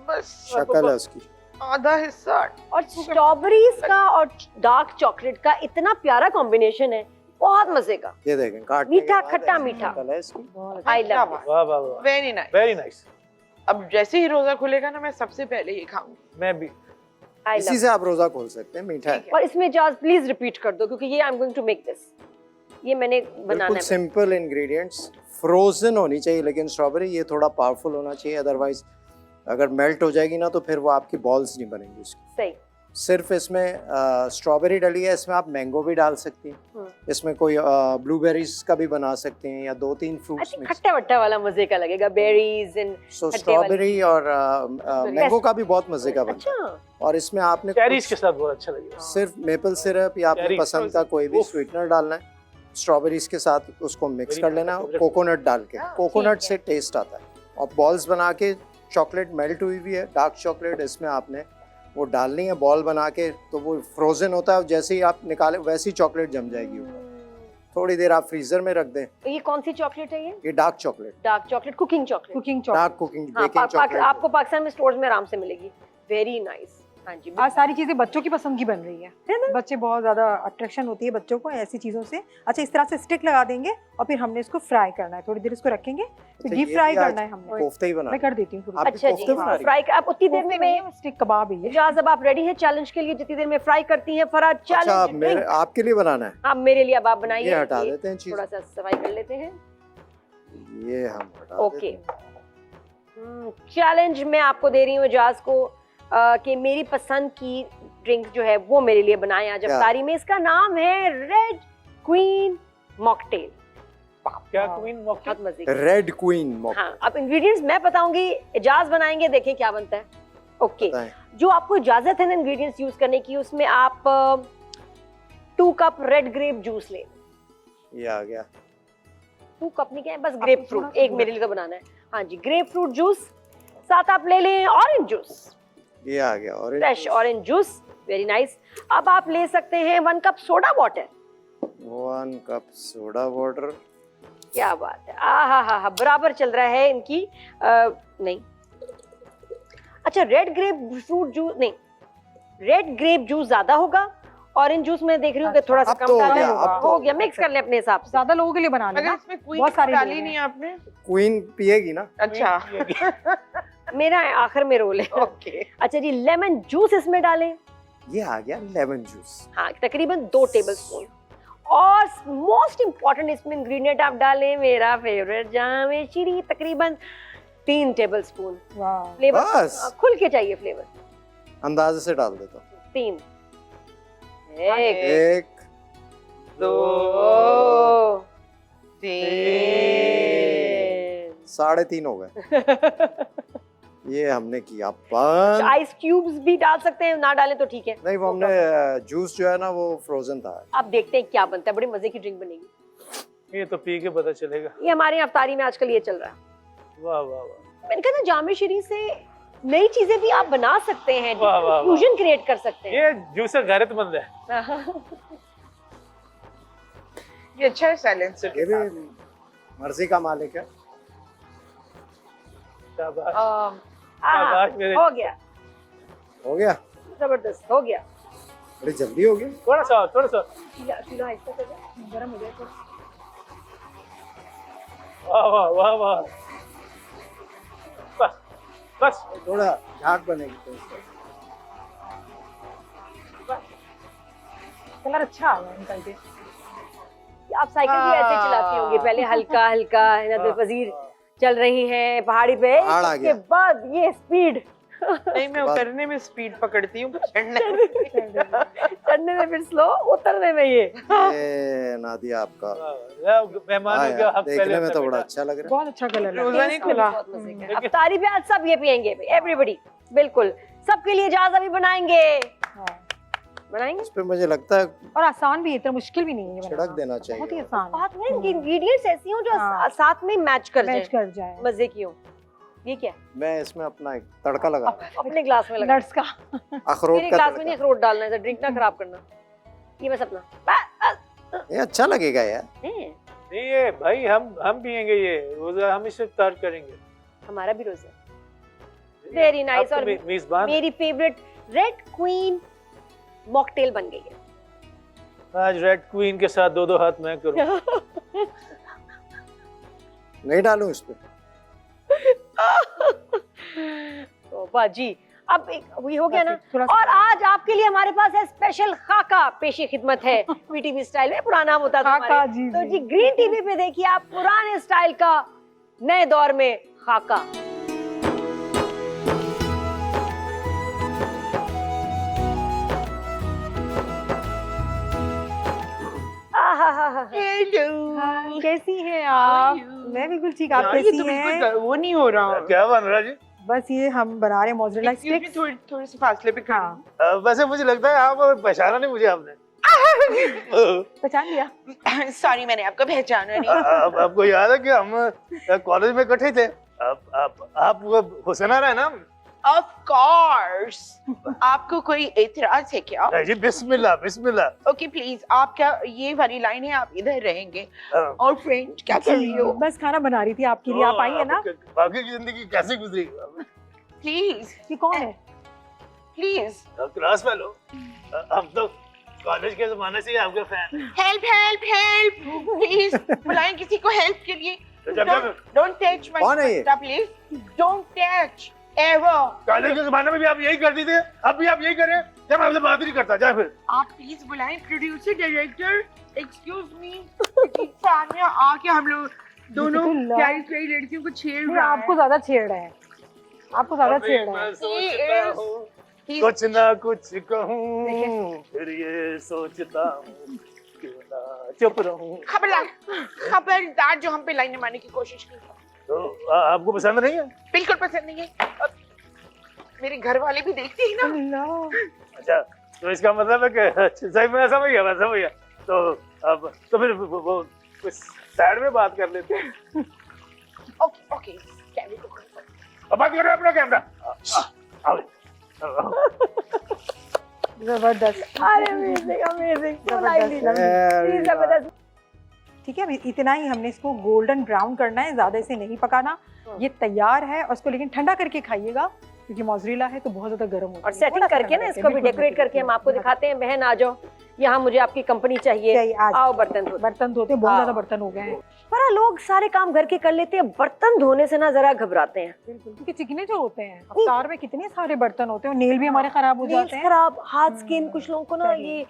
बस शक्ल है उसकी। आधा हिस्सा। और स्ट्रॉबेरीज का और डार्क चॉकलेट का इतना प्यारा कॉम्बिनेशन है, बहुत मजे का। ये देखें, काटने के मीठा, बाद खट्टा, ऐसी मीठा। शक्ल है इसकी। आई क्या लव बात। वाह वाह वाह, वेरी नाइस। Very nice. अब जैसे ही रोजा खुलेगा ना, मैं सबसे पहले ये खाऊंगी। मैं भी। आई इसी लव। से आप रोजा खोल सकते हैं, मीठा है। और इसमें जाज प्लीज रिपीट कर दो, क्योंकि ये I am going to make this, ये मैंने बनाना बिल्कुल है। सिंपल इंग्रेडिएंट्स, फ्रोजन होनी चाहिए, लेकिन स्ट्रॉबेरी ये थोड़ा पावरफुल होना चाहिए, अदरवाइज अगर मेल्ट हो जाएगी ना तो फिर वो आपकी बॉल्स नहीं बनेंगी उसकी। सही। सिर्फ इसमें स्ट्रॉबेरी डली है, इसमें आप मैंगो भी डाल सकती हैं, इसमें कोई ब्लूबेरीज का भी बना सकते हैं, या 2-3 आई फ्रूट्स थिंक मिक्स। खट्टा वट्टा वाला मजे का लगेगा, बेरीज एंड सो खट्टे वाले। स्ट्रॉबेरी और मैंगो का भी बहुत मजे का बनता है। अच्छा, और इसमें आपने चेरीज के कुछ साथ बहुत अच्छा लगेगा। सिर्फ मेपल सिरप या अपनी Cherries, पसंद का कोई भी उफ। स्वीटनर डालना है। स्ट्रॉबेरीज के साथ उसको मिक्स Very कर लेना, favorite. कोकोनट डाल के, हाँ, कोकोनट ठीक से टेस्ट आता है। और बॉल्स बना के, चॉकलेट मेल्ट हुई हुई है, डार्क चॉकलेट इसमें आपने वो डालनी है बॉल बना के, तो वो फ्रोजन होता है, जैसे ही आप निकाले वैसी चॉकलेट जम जाएगी ऊपर। थोड़ी देर आप फ्रीजर में रख दें। तो ये कौन सी चॉकलेट है? ये dark chocolate, dark chocolate, cooking chocolate. Cooking dark chocolate. Cooking हाँ, बेकिंग चॉकलेट। आपको पाकिस्तान में स्टोर्स में आराम से मिलेगी। Very nice. हाँ जी, आज सारी चीजें बच्चों की पसंद की बन रही है, बच्चे बहुत ज्यादा अट्रैक्शन होती है बच्चों को ऐसी चीजों से। अच्छा, इस तरह से स्टिक लगा देंगे और फिर हमने इसको फ्राई करना है, थोड़ी देर इसको रखेंगे, फिर तो डीप ये फ्राई भी आज करना है हमने। कोफ्ते ही बना मैं कर देती हूँ थोड़ी। आप भी अच्छा जी, कोफ्ते बना रही फ्राई आप उतनी देर कोफ्ते में नहीं है, स्टिक कबाब है ये। इजाज़, अब आप रेडी हैं चैलेंज के लिए? जितनी देर में फ्राई करती हैं फराज, अच्छा, चैलेंज मेरे आपके लिए बनाना है। आप मेरे लिए अब आप बनाइए। ये हटा देते हैं चीज, थोड़ा सा सफाई कर लेते हैं। ये हम हटा ओके, देते हैं। चैलेंज मैं आपको दे रही हूँ इजाज़ को कि मेरी पसंद की ड्रिंक जो है वो मेरे लिए बनाएं आज क्या? अफ्तारी में। इसका नाम है रेड क्वीन मॉकटेल। क्या क्वीन मॉकटेल? बहुत मजे की। Red queen mocktail. हाँ, अब इंग्रेडिएंट्स मैं बताऊंगी, इजाज़ बनाएंगे, देखें क्या बनता है। ओके, बताएं। जो आपको इजाजत है ना इंग्रेडिएंट्स यूज करने की, उसमें आप 2 कप रेड ग्रेप जूस लें। ये आ गया। 2 कप नहीं, क्या है, बस ग्रेप थोड़ा फ्रूट, सा एक मेरे लिए तो बनाना है। हाँ जी, ग्रेप फ्रूट जूस। साथ आप ले लें ऑरेंज जूस, ये आ गया orange fresh orange juice, very nice. अब आप ले सकते हैं 1 cup soda water. 1 cup soda water. क्या बात है, हा, बराबर चल रहा है इनकी। नहीं, अच्छा, रेड ग्रेप फ्रूट जूस नहीं, रेड ग्रेप जूस ज्यादा होगा, ऑरेंज जूस में देख रही हूँ कि अच्छा, थोड़ा सा अब कम तो हो डालना गया, है। अब तो हो गया, मिक्स कर ले अपने हिसाब से। ज्यादा लोगों के लिए बना अगर लेना। इसमें क्वीन बहुत सारे डाली लोग नहीं हैं। आपने? क्वीन पिएगी ना? अच्छा मेरा आखिर में रोल है। ओके, अच्छा जी, लेमन जूस इसमें डालें। ये आ गया लेमन जूस। हाँ, तकरीबन 2 टेबलस्पून। और मोस्ट इम्पोर्टेंट इसमें इंग्रेडिएंट आप डालें, मेरा फेवरेट जामे शीरी, तकरीबन 3 टेबलस्पून। वाह, फ्लेवर बस खुल के चाहिए, फ्लेवर अंदाजे से डाल देता हूँ। 3 1 1 2 3 3.5 हो गए। ये हमने किया बंद। आइस क्यूब्स भी डाल सकते हैं, ना डालें तो ठीक है। नहीं, वो हमने जूस जो है ना वो फ्रोजन था। अब देखते हैं क्या बनता है, बड़ी मजे की ड्रिंक बनेगी। ये तो पी के पता चलेगा। ये हमारे यहाँ अफ्तारी में आजकल ये चल रहा है। वाह वाह वाह मैंने कहा ना, जामे शीरी से नई चीजें भी आप बना सकते हैं, वाह, वाह, वाह। फ्यूजन क्रिएट कर सकते हैं। ये जूसर गैरतमंद है। ये अच्छा है साइलेंसर ये के भी साथ। मर्जी का मालिक है। शाबाश। आहा, मेरे- हो गया, हो गया, जबरदस्त हो गया। बड़ी जल्दी हो गया। थोड़ा सा सीधा आहिस्ता कर दे, गरम हो जाए तो। वाह वाह वाह वाह। बस बस थोड़ा झाग बनेगी तो इसका। कलर अच्छा आ गया इनका ये। आप साइकिल भी ऐसे चलाती होंगी, पहले हल्का हल्का नज़र चल रही हैं पहाड़ी पे, पहाड़ आ उसके गया। बाद ये स्पीड। नहीं, मैं उतरने में स्पीड पकड़ती हूँ, चढ़ने चढ़ने में फिर स्लो, उतरने में ये। ये नादिया आपका मेहमानों का हक देखने पहले में अपना तो बड़ा बेटा। अच्छा लग रहा बहुत अच्छा कलर है। रोजा नहीं खुला। बहुत मजे का। अब तारी पे आज सब ये पियेंगे, एवरीबॉडी, बिल्कुल सबके लिए जाज अभी बनाएंगे। हाँ। बनाएंगे। इस पे मुझे लगता है और आसान भी है, इतना मुश्किल भी नहीं है ये छिड़क बनाना। देना बहुत ही चाहिए। आसान बात में इनकी इंग्रेडिएंट्स ऐसी हो जो हाँ। साथ में मैच कर मैच जाए, कर जाए। मजे की हो। ये क्या है? मैं इसमें अपना एक तड़का लगा अपने ग्लास में लगा। नट्स का अखरोट मेरे का ग्लास में नहीं तड़का। अखरोट डालना है, ड्रिंक ना खराब करना। ये बस अपना ये अच्छा लगेगा यार। नहीं ये भाई हम पियेंगे ये रोजा, हम इसे इफ्तार करेंगे। हमारा भी रोजा। Very nice. अब और तो मेजबान मेरी फेवरेट रेड क्वीन मॉकटेल बन गई है। आज रेड क्वीन के साथ 2-2 हाथ मैं करूं। नहीं डालूं इस पे? तो बाजी, अब एक ये हो गया ना। थोड़ा और आज आपके लिए हमारे पास है स्पेशल खाका पेशी खिदमत है, वीटीवी स्टाइल में। पुराना नाम होता था खाका, हमारे। जी, तो जी। जी ग्रीन टीवी पे देखिए आप पुराने स्टाइल का नए दौर में खाका। आहाहाहा। हाँ, कैसी हैं आप? मैं बिल्कुल ठीक, आप यार, ये कैसी तो बिल्कुल हैं? वो नहीं हो रहा। क्या बन रहा जी? बस ये हम बना रहे हैं मोज़रेला Excuse me, स्टिक्स। थोड़े से फासले पे हाँ, वैसे मुझे लगता है आप पहचाना नहीं मुझे आपने। पहचान लिया? सॉरी, मैंने आपको पहचाना नहीं। अब आपको याद है कि हम कॉलेज में इकट्ठे थे? आप वो हुसैना है ना? Of course. आपको कोई एतराज है क्या? जी बिस्मिल्लाह बिस्मिल्लाह। ओके प्लीज, आप क्या ये वाली लाइन है, आप इधर रहेंगे। और फ्रेंड क्या कर रही हो? बस खाना बना रही थी आपके लिए, आप आई है ना? बाकी की जिंदगी कैसे गुजरी? प्लीज ये कौन है? प्लीज। Class fellow. हम तो कॉलेज के जमाने से ही आपके फैन हैं। हेल्प हेल्प हेल्प, प्लीज बुलाएं किसी को हेल्प के लिए। डोंट टच माय कौन है ये? Please, don't touch ever. College के जमाने में भी आप यही करती थे, अब भी आप यही करें? जब आपसे बात ही नहीं करता, जा फिर। आप प्लीज बुलाएं प्रोड्यूसर डायरेक्टर। एक्सक्यूज मी, सामने आके हम लोग दोनों प्यारी प्यारी लड़कियों को छेड़ ये रहा है। आपको ज्यादा छेड़ रहे हैं, आपको ज्यादा छेड़ रहे हैं। मैं सोचता हूँ कुछ ना कुछ कहूँ, फिर ये सोचता हूँ क्यों ना चुप रहूं। खबरदार जो हम पे लाइन मारने की कोशिश की। तो आपको पसंद नहीं है? बिल्कुल पसंद नहीं है। मेरे घर वाले भी देखते ही ना। अच्छा, तो इसका मतलब है कि सही में ऐसा भैया वैसा भैया, तो अब तो फिर वो कुछ साइड में बात कर लेते हैं। ओके ओके, कैमरे को अब बात करो अपना कैमरा। जबरदस्त। अरे अमेजिंग अमेजिंग, जबरदस्त। जबरदस्त। ठीक है, अभी इतना ही हमने इसको गोल्डन ब्राउन करना है, ज्यादा इसे नहीं पकाना। ये तैयार है और इसको लेकिन ठंडा करके खाइएगा, क्योंकि मोज़रेला है तो बहुत ज्यादा गर्म होता है। और सेटिंग करके ना इसको भी डेकोरेट करके हम आपको दिखाते हैं। बहन आ जाओ, यहाँ मुझे आपकी कंपनी चाहिए। आओ बर्तन धो। बर्तन धोते बहुत ज्यादा बर्तन हो गए हैं। पर लोग सारे काम घर के कर लेते हैं, बर्तन धोने से ना जरा घबराते हैं। बिल्कुल, क्योंकि चिकने जो होते हैं, अवतार में कितने सारे बर्तन होते हैं, नेल भी हमारे खराब हो जाते हैं। खराब हाथ, स्किन, कुछ लोगों को ना ये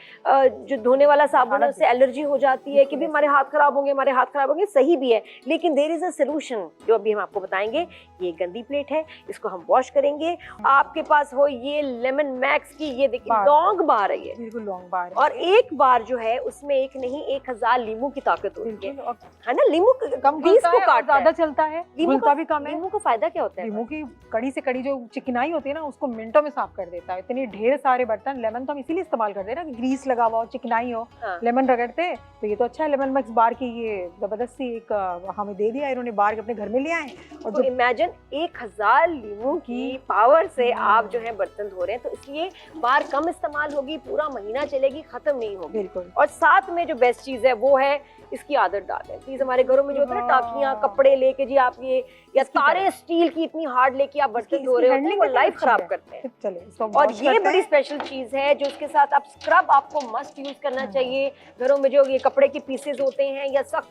जो धोने वाला साबुन है उससे एलर्जी हो जाती है कि भी हमारे हाथ खराब होंगे, हमारे हाथ खराब होंगे। सही भी है, लेकिन देयर इज अ सॉल्यूशन जो अभी हम आपको बताएंगे। ये गंदी प्लेट है, इसको हम वॉश करेंगे। आपके पास हो ये लेमन मैक्स की, ये देखिए लॉन्ग बार है ये, बिल्कुल लॉन्ग बार है। और एक बार जो है उसमें एक नहीं 1000 लींबू की ताकत होती है ना। लींबू कम बीस घुलता को है, काटता ज्यादा है। चलता है, लींबू घुलता भी कम है। लींबू का फायदा क्या होता है? लींबू की कड़ी से कड़ी जो चिकनाई होती है ना, उसको मिनटों में साफ कर देता है। इतने ढेर सारे बर्तन, लेमन तो हम इसीलिए इस्तेमाल करते हैं ना कि ग्रीस लगा हुआ हो, चिकनाई हो, हाँ। लेमन रगड़ते। तो ये तो अच्छा है, लेमन मैक्स बार की ये जबरदस्ती एक हमें दे दिया इन्होंने, बार के अपने घर में ले आए। और तो इमेजिन 1000 लींबू की पावर से आप जो है बर्तन धो रहे हैं, तो इसलिए बार कम इस्तेमाल होगी, पूरा महीना चलेगी, खत्म नहीं होगी। बिल्कुल। और साथ में जो बेस्ट चीज है वो है इसकी आदत डालें। प्लीज हमारे घरों में जो होता है ना, टाकियां, कपड़े लेके जी आप ये, या तारे स्टील की इतनी हार्ड लेके आप बर्तन धो रहे होते हैं, वो लाइफ खराब करते हैं। चले इसको और ये बड़ी स्पेशल चीज है जो इसके साथ आप स्क्रब आपको मस्ट यूज करना चाहिए। घरों में जो ये कपड़े के पीसेस होते हैं या सख्त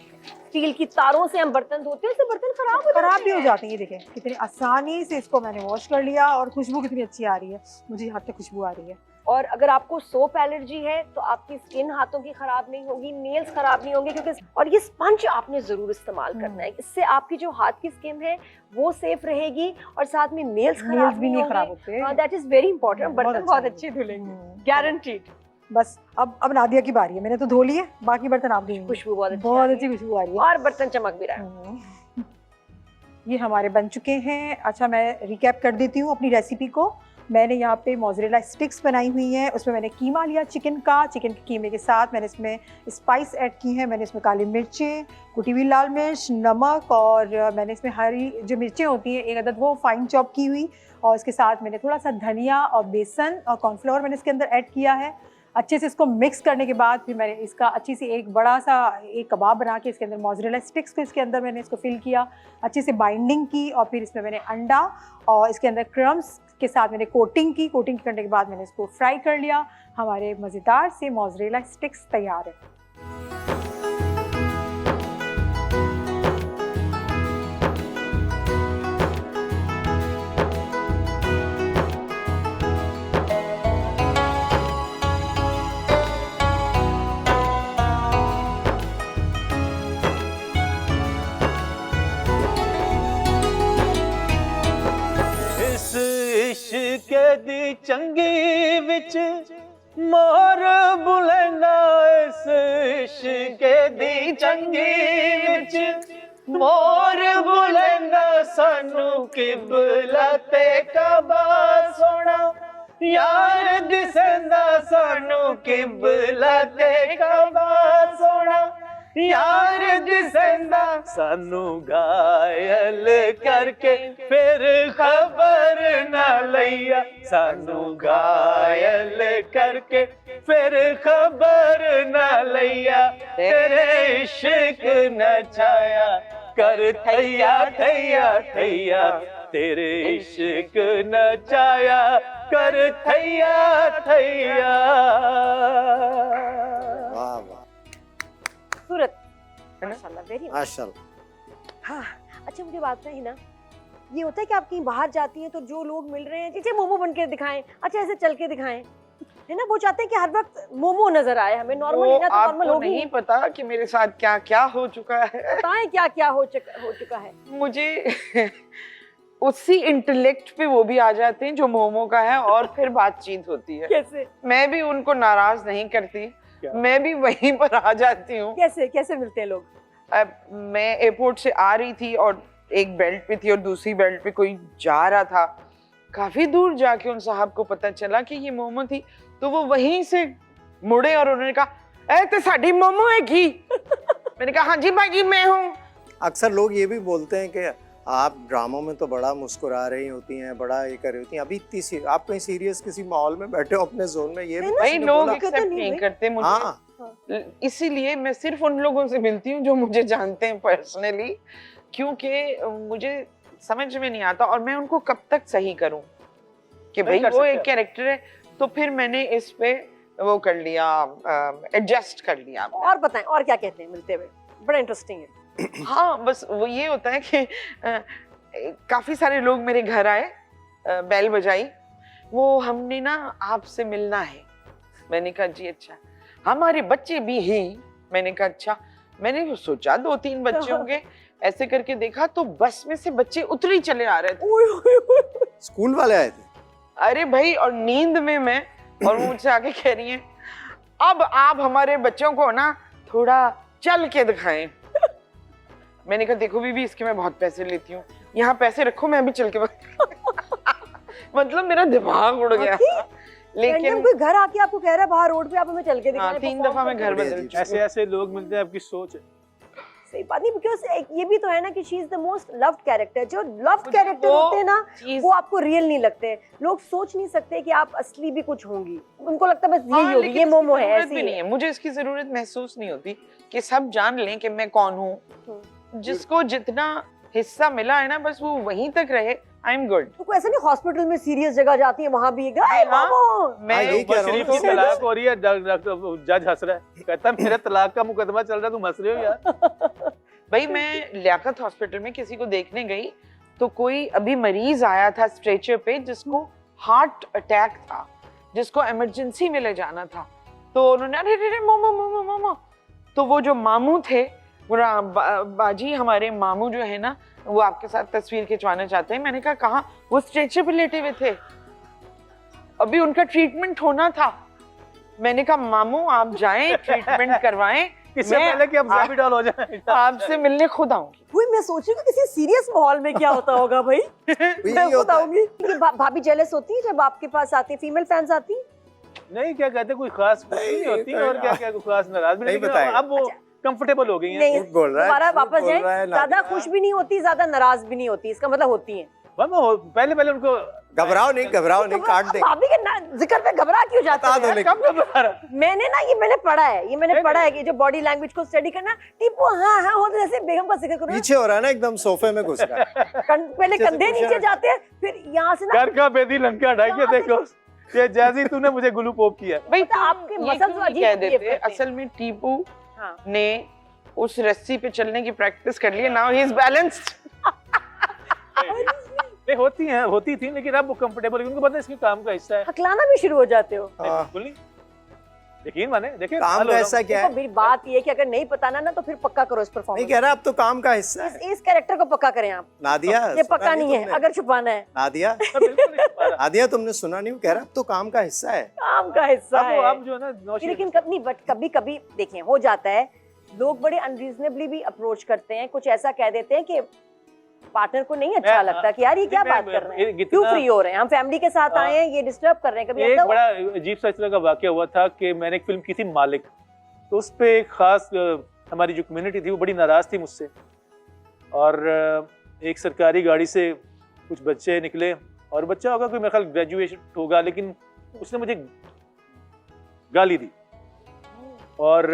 स्टील की तारों से हम बर्तन धोते हैं, उससे बर्तन खराब भी हो जाते हैं। ये देखें कितनी आसानी से इसको मैंने वॉश कर लिया, और खुशबू कितनी अच्छी आ रही है, मुझे यहाँ तक खुशबू आ रही है। और अगर आपको सोप एलर्जी है तो आपकी स्किन हाथों की खराब नहीं होगी, नेल्स खराब नहीं होंगे, क्योंकि और ये स्पंज आपने जरूर इस्तेमाल करना है। इससे आपकी जो हाथ की स्किन है वो सेफ रहेगी, और साथ में नेल्स भी नहीं खराब होते। That is very important. बर्तन बहुत अच्छे धुलेंगे, गारंटीड। बस अब नादिया की बारी है, मैंने तो धो लिए, बाकी बर्तन आप धोएंगे। खुशबू बहुत अच्छी खुशबू आ रही है, और बर्तन चमक भी रहा है। ये हमारे बन चुके हैं। अच्छा, मैं रिकैप कर देती हूँ अपनी रेसिपी को। मैंने यहाँ पे मोज़रेला स्टिक्स बनाई हुई हैं, उसमें मैंने कीमा लिया चिकन का। चिकन के कीमे के साथ मैंने इसमें स्पाइस ऐड की हैं। मैंने इसमें काली मिर्चें, कुटी हुई लाल मिर्च, नमक, और मैंने इसमें हरी जो मिर्चें होती हैं 1 अदद वो फाइन चॉप की हुई, और इसके साथ मैंने थोड़ा सा धनिया और बेसन और कॉर्नफ्लोर मैंने इसके अंदर ऐड किया है। अच्छे से इसको मिक्स करने के बाद फिर मैंने इसका अच्छी सी एक बड़ा सा एक कबाब बना के इसके अंदर मोज़रेला स्टिक्स को इसके अंदर मैंने इसको फिल किया, अच्छे से बाइंडिंग की, और फिर इसमें मैंने अंडा और इसके अंदर क्रम्स के साथ मैंने कोटिंग करने के बाद मैंने इसको फ्राई कर लिया। हमारे मज़ेदार से मोज़रेला स्टिक्स तैयार है। इश्क दी चंगी विच मोर बुलंदा, इस इश्क दी चंगी विच मोर बुलंदा, सानू किबला ते कबा सोना यार दिसंदा सानू किबला ते कबा सोना, यार दिसंदा सानू घायल करके फिर खबर ना लैया, सानू घायल करके फिर खबर ना लैया, तेरे इश्क नचाया कर थैया थैया थैया, तेरे इश्क नचाया कर थैया थैया। वाह वाह खूबसूरत, माशाल्लाह, वेरी माशाल्लाह। हाँ। अच्छा मुझे बात है ना, ये होता है कि आप कहीं बाहर जाती हैं तो जो लोग मिल रहे हैं जैसे मोमो बन के दिखाएं, अच्छा ऐसे चल के दिखाएं, है ना, वो चाहते हैं कि हर वक्त मोमो नजर आए हमें, नॉर्मल है ना, तो नॉर्मल आपको होगी। नहीं पता कि मेरे साथ क्या क्या हो चुका है। बताएं क्या क्या हो चुका है। मुझे उसी इंटेलेक्ट पे वो भी आ जाते हैं जो मोमो का है, और फिर बातचीत होती है। कैसे मैं भी उनको नाराज नहीं करती, क्या? मैं भी वहीं पर आ जाती हूँ। कैसे कैसे मिलते हैं लोग? अब मैं एयरपोर्ट से आ रही थी और एक बेल्ट पे थी और दूसरी बेल्ट पे कोई जा रहा था, काफी दूर जाके उन साहब को पता चला कि ये मोमो थी, तो वो वहीं से मुड़े और उन्होंने कहा ए ते साडी मोमो है की। मैंने कहा हाँ जी भाई जी मैं हूँ। अक्सर लोग ये भी बोलते हैं कि आप ड्रामों में तो बड़ा मुस्कुरा रही होती हैं, बड़ा ये कर रही होती हैं, अभी इतनी आप कहीं सीरियस किसी माहौल में बैठे हो अपने जोन में, ये भी भाई किसी ने लोग बोला? एक्सेप्ट नहीं करते मुझे। हाँ इसीलिए मैं सिर्फ उन लोगों से मिलती हूँ जो मुझे जानते हैं पर्सनली, क्योंकि मुझे समझ में नहीं आता और मैं उनको कब तक सही करूं कि भाई वो एक कैरेक्टर है। तो फिर मैंने इस पे वो कर लिया, एडजस्ट कर लिया। और बताएं और क्या कहते हैं मिलते हुए, बड़ा इंटरेस्टिंग है। हाँ बस वो ये होता है कि काफी सारे लोग मेरे घर आए, बेल बजाई, वो हमने ना आपसे मिलना है। मैंने कहा जी अच्छा, हमारे बच्चे भी हैं। मैंने कहा अच्छा। मैंने सोचा 2-3 बच्चे होंगे, ऐसे करके देखा तो बस में से बच्चे उतर ही चले आ रहे थे। स्कूल वाले आए थे? अरे भाई, और नींद में मैं, और वो मुझसे आके कह रही हैं अब आप हमारे बच्चों को ना थोड़ा चल के दिखाएं। मैंने कहा देखो बीबी, इसके मैं बहुत पैसे लेती हूँ, यहाँ पैसे रखो, मैं अभी चल के मतलब मेरा दिमाग उड़ गया। लेकिन कोई घर आके आपको कह रहा है बाहर रोड पे आप हमें चल के दिखाएं। 3 दफा मैं घर बदल चुकी हूँ। ऐसे ऐसे लोग मिलते हैं, आपकी सोच है। सही बात नहीं, बिकॉज़ ये भी तो है ना कि she is the most loved character. जो लव्ड मुझे कैरेक्टर वो होते हैं ना, चीज- वो आपको रियल नहीं लगते। लोग सोच नहीं सकते कि आप असली भी कुछ होंगी, उनको लगता है बस यही होगी, लेकिन ये इसकी मोमो है, जरूरत ऐसी भी नहीं है। है। मुझे इसकी जरूरत महसूस नहीं होती कि सब जान लें कि मैं कौन हूँ। जिसको जितना हिस्सा मिला है ना, बस वो वहीं तक रहे, आई एम गुड। तो कोई ऐसा नहीं हॉस्पिटल में सीरियस जगह जाती है वहां भी हाँ, मोमो। मैं यही कह रहा हूँ शरीफ की ना। तलाक हो रही है, जज हंस रहा है, कहता है मेरा तलाक का मुकदमा चल रहा है, तुम हंस रहे हो यार। भाई मैं लियाकत हॉस्पिटल में किसी को देखने गई तो कोई अभी मरीज आया था स्ट्रेचर पे जिसको हार्ट अटैक था, जिसको इमरजेंसी में ले जाना था। तो उन्होंने अरे अरे मोमो मोमो मोमो, तो वो जो मामू थे, बाजी हमारे मामू जो है ना, वो आपके साथ तस्वीर खिंचवाना चाहते हैं। मैंने कहा कहाँ? वो स्ट्रेचर पे लेटे हुए थे, अभी उनका ट्रीटमेंट होना था। मैंने कहा मामू आप जाएं ट्रीटमेंट करवाएं, इससे मैं पहले कि आप ज़ॉम्बी हो जाए। आपसे मिलने खुद आऊंगी। वही मैं सोच रही हूँ कि किसी सीरियस माहौल में क्या होता होगा भाई। मैं यही होता है। बताऊंगी कि भाभी जेलस होती है जब आपके पास आती है, फीमेल फैंस आती है? नहीं, क्या कहते, कोई खास खुशी नहीं होती और क्या क्या कोई खास नाराज भी नहीं लेकिन बताएगा। अब वो कंफर्टेबल हो गई हैं। नहीं, झूठ बोल रहा है, दोबारा झूठ वापस बोल रहा है, जाए, ज्यादा नादिया। खुश भी नहीं होती, ज्यादा नाराज भी नहीं होती, इसका मतलब होती है। पहले पहले उनको घबराओ नहीं, काट दे। भाभी के जिक्र पे घबरा क्यों जाते बता दो हैं? लेकिन। कब घबरा रहा? मैंने पढ़ा है, मैंने पढ़ा है कि जो बॉडी लैंग्वेज को स्टडी करना, टीपू हाँ हाँ हो, जैसे बेगम का जिक्र करो, पीछे हो रहा है ना, एकदम सोफे में घुस रहा है। पहले जैसे कंधे कुछ नीचे है। जाते हैं, फिर यहाँ से ना घर का बेदी लंका ढाई के देखो, ये जैसी तूने मुझे गुलू पोप किया। भाई मतलब आपके ये मसल्स क्यों नहीं अजीब कह behave देते? करते हैं। असल में टीपू हाँ। ने उस रस्सी पे चलने की प्रैक्टिस कर ली है, नाउ ही इज बैलेंस्ड। नहीं होती थी, लेकिन अब वो कंफर्टेबल, उनको पता है इसके काम का हिस्सा है। हकलाना भी शुरू हो जाते हो। नहीं, हाँ। बिल्कुल नहीं, यकीन माने, देखिए काम हेलो, का हिस्सा क्या देखो है? मेरी बात ये है कि अगर नहीं बताना ना तो फिर पक्का करो इस नहीं परफॉर्मेंस। कह रहा, अब तो काम का हिस्सा है। इस कैरेक्टर को पक्का करें आप। नादिया, ये सुना पक्का नहीं है, तुमने? अगर छुपाना है। नादिया, बिल्कुल नहीं छुपा रहा। नादिया तुमने सुना नहीं? वो कह रहा अब तो काम का हिस्सा है। काम का हिस्सा अब वो है। अब जो है ना नौशीन- लेकिन कभी बट कभी कभी देखिए हो जाता है, लोग बड़े अनरीजनेबली भी अप्रोच करते हैं, कुछ ऐसा कह देते हैं कि पार्टनर को नहीं अच्छा लगता कि यार ये क्या बात कर रहे हैं, क्यों फ्री हो रहे हैं, हम फैमिली के साथ आए हैं, ये डिस्टर्ब कर रहे हैं। कभी एक ऐसा बड़ा अजीब सा इस तरह का वाकया हुआ था कि मैंने एक फिल्म की थी मालिक, तो उस पे एक खास हमारी जो कम्युनिटी थी वो बड़ी नाराज थी मुझसे, और एक सरकारी गाड़ी से कुछ बच्चे निकले, और बच्चा होगा कोई मेरे ख्याल ग्रेजुएशन होगा, लेकिन उसने मुझे गाली दी, और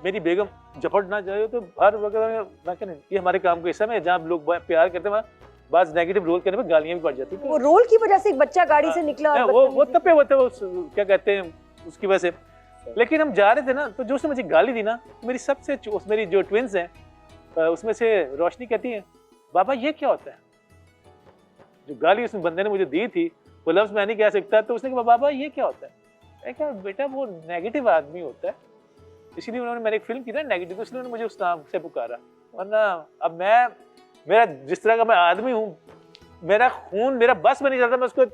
मेरी बेगम झपट ना जाए तो हर वक्त मैं क्या नहीं, ये हमारे काम का हिस्सा है, जहाँ लोग प्यार करते हैं बात नेगेटिव रोल करने पे गालियां भी पड़ जाती वो रोल की वजह से एक बच्चा गाड़ी से निकला और वो तपे होते वो क्या कहते हैं उसकी वजह से। लेकिन हम जा रहे थे ना, तो जो उसने मुझे गाली दी ना, मेरी सबसे मेरी जो ट्विंस हैं उसमें से रोशनी कहती है बाबा ये क्या होता है, जो गाली उस बंदे ने मुझे दी थी वो लफ्ज मैं नहीं कह सकता, तो उसने कहा बाबा ये क्या होता है, मैं कहा बेटा वो नेगेटिव आदमी होता है, इसीलिए उन्होंने मैंने एक फिल्म की ना नेगेटिव, तो इसलिए उन्होंने मुझे उस नाम से पुकारा, वरना अब मेरा जिस तरह का मैं आदमी हूँ, मेरा खून मेरा बस में नहीं जाता, मैं उसको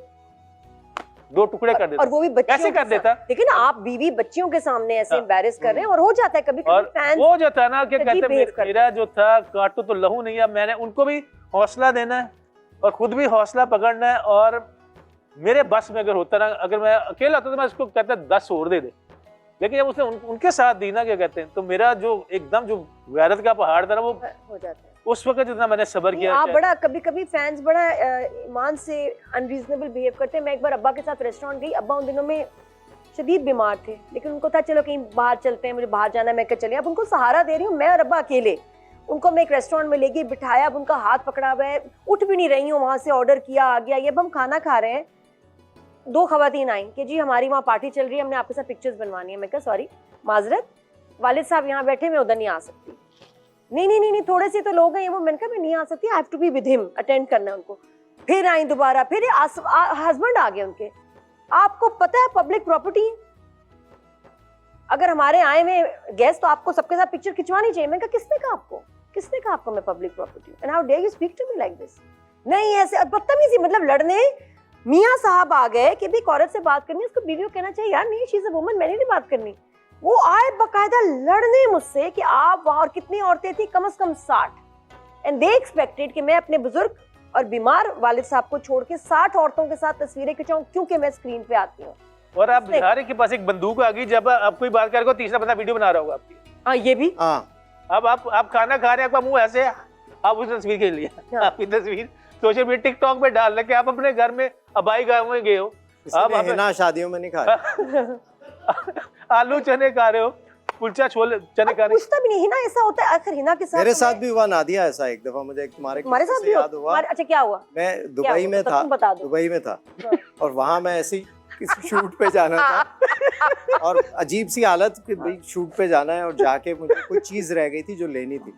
2 टुकड़े कर देता, और वो भी बच्चियों कैसे कर देता। लेकिन आप बीवी बच्चियों के सामने ऐसे एम्बैरेस कर रहे हैं, और हो जाता है कभी और फैंस वो जो था ना क्या अजीब कहते behave करते मेरा जो था काटो तो लहू नहीं है, मैंने उनको भी हौसला देना है और खुद भी हौसला पकड़ना है, और मेरे बस में अगर होता ना, अगर मैं अकेला होता तो मैं उसको कहता 10 और दे, लेकिन जब उसने उनके साथ दी ना क्या कहते हैं, तो मेरा जो एकदम जो गैरत का पहाड़ था ना वो हो जाता है। उस वक्त जितना मैंने सब्र किया। आप बड़ा कभी फैंस बड़ा ईमान से अनरीजनेबल बिहेव करते हैं। मैं एक बार अब्बा के साथ रेस्टोरेंट गई, अब्बा उन दिनों में शदीद बीमार थे, लेकिन उनको था चलो कहीं बाहर चलते हैं, मुझे बाहर जाना है, मैं क्या चले, अब उनको सहारा दे रही हूँ मैं और अब्बा अकेले, उनको मैं एक रेस्टोरेंट में ले गई, बिठाया, अब उनका हाथ पकड़ा हुआ है, उठ भी नहीं रही हूँ, वहाँ से ऑर्डर किया आ गया, ये अब हम खाना खा रहे हैं, 2 खवातीन आई कि जी हमारी वहाँ पार्टी चल रही है, हमने आपके साथ पिक्चर्स बनवानी है। मैं कहा सॉरी माजरत, वालिद साहब यहाँ बैठे, मैं उधर नहीं आ सकती। नहीं थोड़े से तो लोग हैं वो, मैंने कहा मैं नहीं आ सकती, I have to be with him, attend करना है उनको। फिर आई दोबारा, फिर हस्बैंड आ गए उनके। आपको पता है पब्लिक प्रॉपर्टी है, अगर हमारे आए हुए गेस्ट तो आपको सबके साथ पिक्चर खिंचवानी चाहिए। मैंने कहा किसने कहा आपको मैं पब्लिक प्रॉपर्टी हूँ, and how dare you speak to me like this. नहीं ऐसे बदतमीजी, मतलब लड़ने। मियाँ साहब आ गए कि भी औरत से बात करनी है, उसको बीवी को कहना चाहिए यार नहीं शी इज अ वुमन, मैंने नहीं बात करनी। वो आए बकायदा लड़ने मुझसे कि आप वहाँ, और कितनी औरतें थी, कम से कम 60, एंड दे एक्सपेक्टेड कि मैं अपने बुजुर्ग और बीमार वालिद साहब को छोड़ के 60 औरतों के साथ तस्वीरें खिंचाऊं, क्योंकि मैं स्क्रीन पे आती हूँ। और आप बिहारी के पास एक बंदूक आ गई, जब आप कोई बात करेगा तीसरा बंदा वीडियो बना रहा होगा आपकी। हाँ ये भी। अब आप खाना खा रहे हैं, आपका मुंह ऐसे, आप उस तस्वीर के लिए आपकी तस्वीर सोशल मीडिया टिकटॉक पे डाल रहे, आप अपने घर में अबाई गाँव में गए हो, आप ना शादियों में नहीं खा रहे आलू चने खा रहे हो, कुलचा छोले चने खा रहे हो। पूछता भी नहीं, हिना ऐसा होता है आखिर हिना के साथ। मेरे साथ भी हुआ नादिया ऐसा एक दफा, मुझे तुम्हारे साथ भी याद हुआ। अच्छा क्या हुआ? मैं दुबई में था, दुबई में था और वहाँ मैं ऐसी किसी शूट पे जाना था और अजीब सी हालत कि भाई शूट पे जाना है और जाके मुझे कोई चीज़ रह गई थी जो लेनी थी,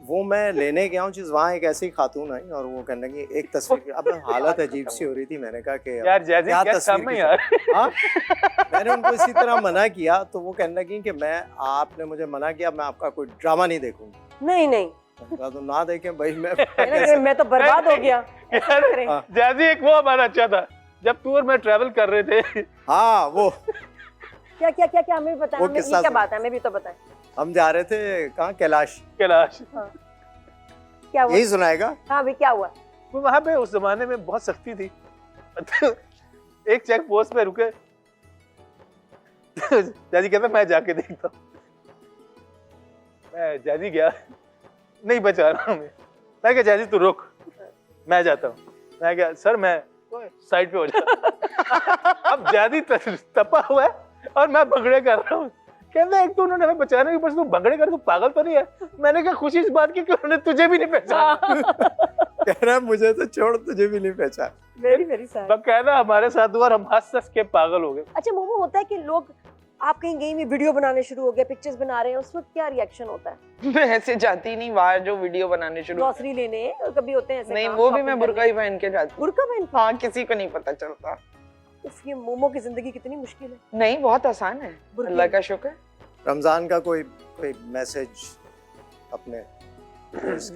वो मैं लेने गया हूँ चीज़, वहाँ एक ऐसी खातून आई और वो कहने लगी एक तस्वीर, अब हालत अजीब सी हो रही थी। मैंने कहा कि यार जैसे क्या तस्वीर यार। हाँ मैंने उनको इसी तरह मना किया तो वो कहने लगी कि आपने मुझे मना किया, मैं आपका कोई ड्रामा नहीं देखूंगी। नहीं तो ना देखें भाई, मैं तो बर्बाद हो गया। जैसे एक वो हमारा अच्छा था जब टूर में ट्रैवल कर रहे थे। हाँ वो क्या हमें भी बताएं, हमें क्या बात है, हमें भी तो बताएं। हम जा रहे थे कहाँ, कैलाश। हाँ। क्या हुआ? यही सुनाएगा। हाँ भाई क्या हुआ? वो वहाँ पे उस जमाने में बहुत सख्ती थी। एक चेक पोस्ट पे रुके, जाजी कहता मैं जाके देखता हूँ। मैं जाजी गया, नहीं बचा रहा मैं क्या जाजी तू रुक, मैं जाता हूँ। मैं क्या सर मैं साइड पे हो जाता। अब जाजी तपा हुआ है और मैं भंगड़े कर रहा हूँ। कहते एक तो उन्होंने हमें बचाने के ऊपर तू भंगड़े कर, तू पागल तो नहीं है? मैंने कहा खुशी इस बात की कि उन्होंने तुझे भी नहीं पहचाना। कह रहा है मुझे तो छोड़, तुझे भी नहीं पहचाना। Very sad. बकायदा हमारे साथ हुआ और हम हंस के पागल हो गए। अच्छा मोमो, होता है कि लोग आप कहीं गई में वीडियो बनाने शुरू हो गए, पिक्चर्स बना रहे हैं, उस वक्त क्या रिएक्शन होता है? मैं ऐसे जाती नहीं बाहर जो वीडियो बनाने शुरू, ग्रोसरी लेने कभी होते हैं ऐसे? नहीं वो भी मैं बुर्का ही पहन के जाती। बुर्का पहन? हाँ, किसी को नहीं पता चलता। उफ, ये मोमो की जिंदगी कितनी मुश्किल है। नहीं बहुत आसान है, अल्लाह का शुक्र। रमजान का कोई मैसेज अपने?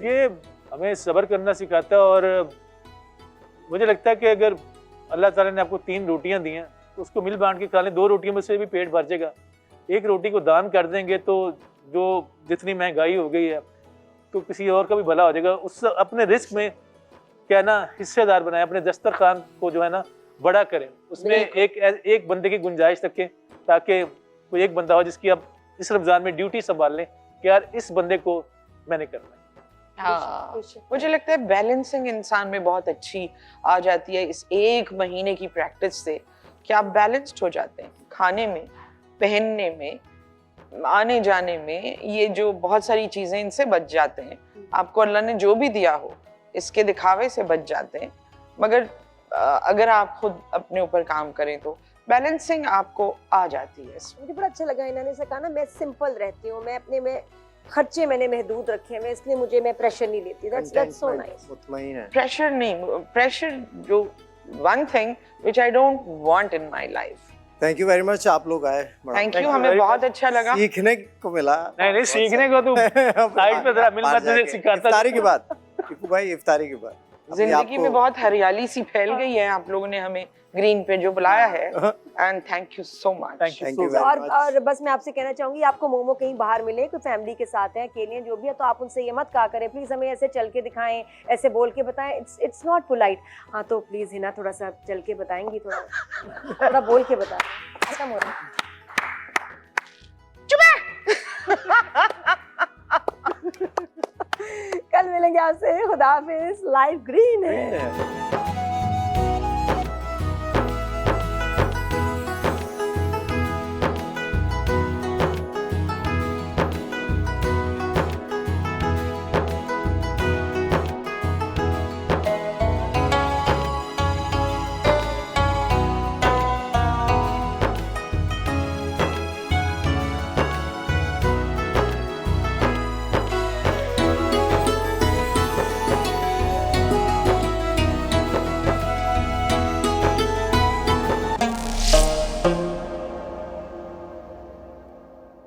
ये हमें सब्र करना सिखाता है और मुझे लगता है कि अगर अल्लाह ताला ने आपको 3 रोटियां दी हैं तो उसको मिल बांट के खा लें। 2 रोटियों में से भी पेट भर जाएगा। एक रोटी को दान कर देंगे तो जो जितनी महंगाई हो गई है तो किसी और का भी भला हो जाएगा। उस अपने रिस्क में क्या है ना, हिस्सेदार बनाए, अपने दस्तरखान को जो है ना बड़ा करें, उसमें एक बंदे की गुंजाइश रखें, ताकि कोई एक बंदा हो जिसकी आप इस रमजान में ड्यूटी संभाल लें कि यार इस बंदे को मैंने करना है। हाँ, मुझे लगता है बैलेंसिंग इंसान में बहुत अच्छी आ जाती है इस एक महीने की प्रैक्टिस से, कि आप बैलेंस्ड हो जाते हैं खाने में, पहनने में, आने जाने में। ये जो बहुत सारी चीजें, इनसे बच जाते हैं। आपको अल्लाह ने जो भी दिया हो इसके दिखावे से बच जाते हैं। मगर अगर आप खुद अपने ऊपर काम करें तो बैलेंसिंग आपको आ जाती है। मुझे बड़ा अच्छा लगा इन्होंने से कहा ना, मैं सिंपल रहती हूँ, मैं अपने में खर्चे मैंने महदूद रखे हैं, इसलिए मुझे मैं प्रेशर नहीं लेती। That's so nice. मुतमईन है। प्रेशर नहीं, प्रेशर जो one thing which I don't want in my life. Thank you very much, आप लोग आए। थैंक यू, हमें बहुत अच्छा लगा। सीखने को मिला। नहीं सीखने को तो साइड पे जरा मिल मत सिखाता। इफ्तारी के बाद टीकू भाई, इफ्तारी के बाद जिंदगी में बहुत हरियाली सी फैल गई है। आप लोगों ने हमें ग्रीन पे जो बुलाया है, and thank you so much. Thank you very much. और बस मैं आपसे कहना चाहूंगी, आपको मोमो कहीं बाहर मिले, कोई फैमिली के साथ है, अकेले हैं, जो भी है, तो आप उनसे ये मत कहा करें प्लीज हमें ऐसे चल के दिखाएं, ऐसे बोल के बताएं। It's not polite. हाँ तो प्लीज हिना थोड़ा सा चल के बताएंगी, थोड़ा बोल के बता। खत्म हो रहा कल मिलेंगे आपसे। खुदा हाफिज। लाइव ग्रीन है।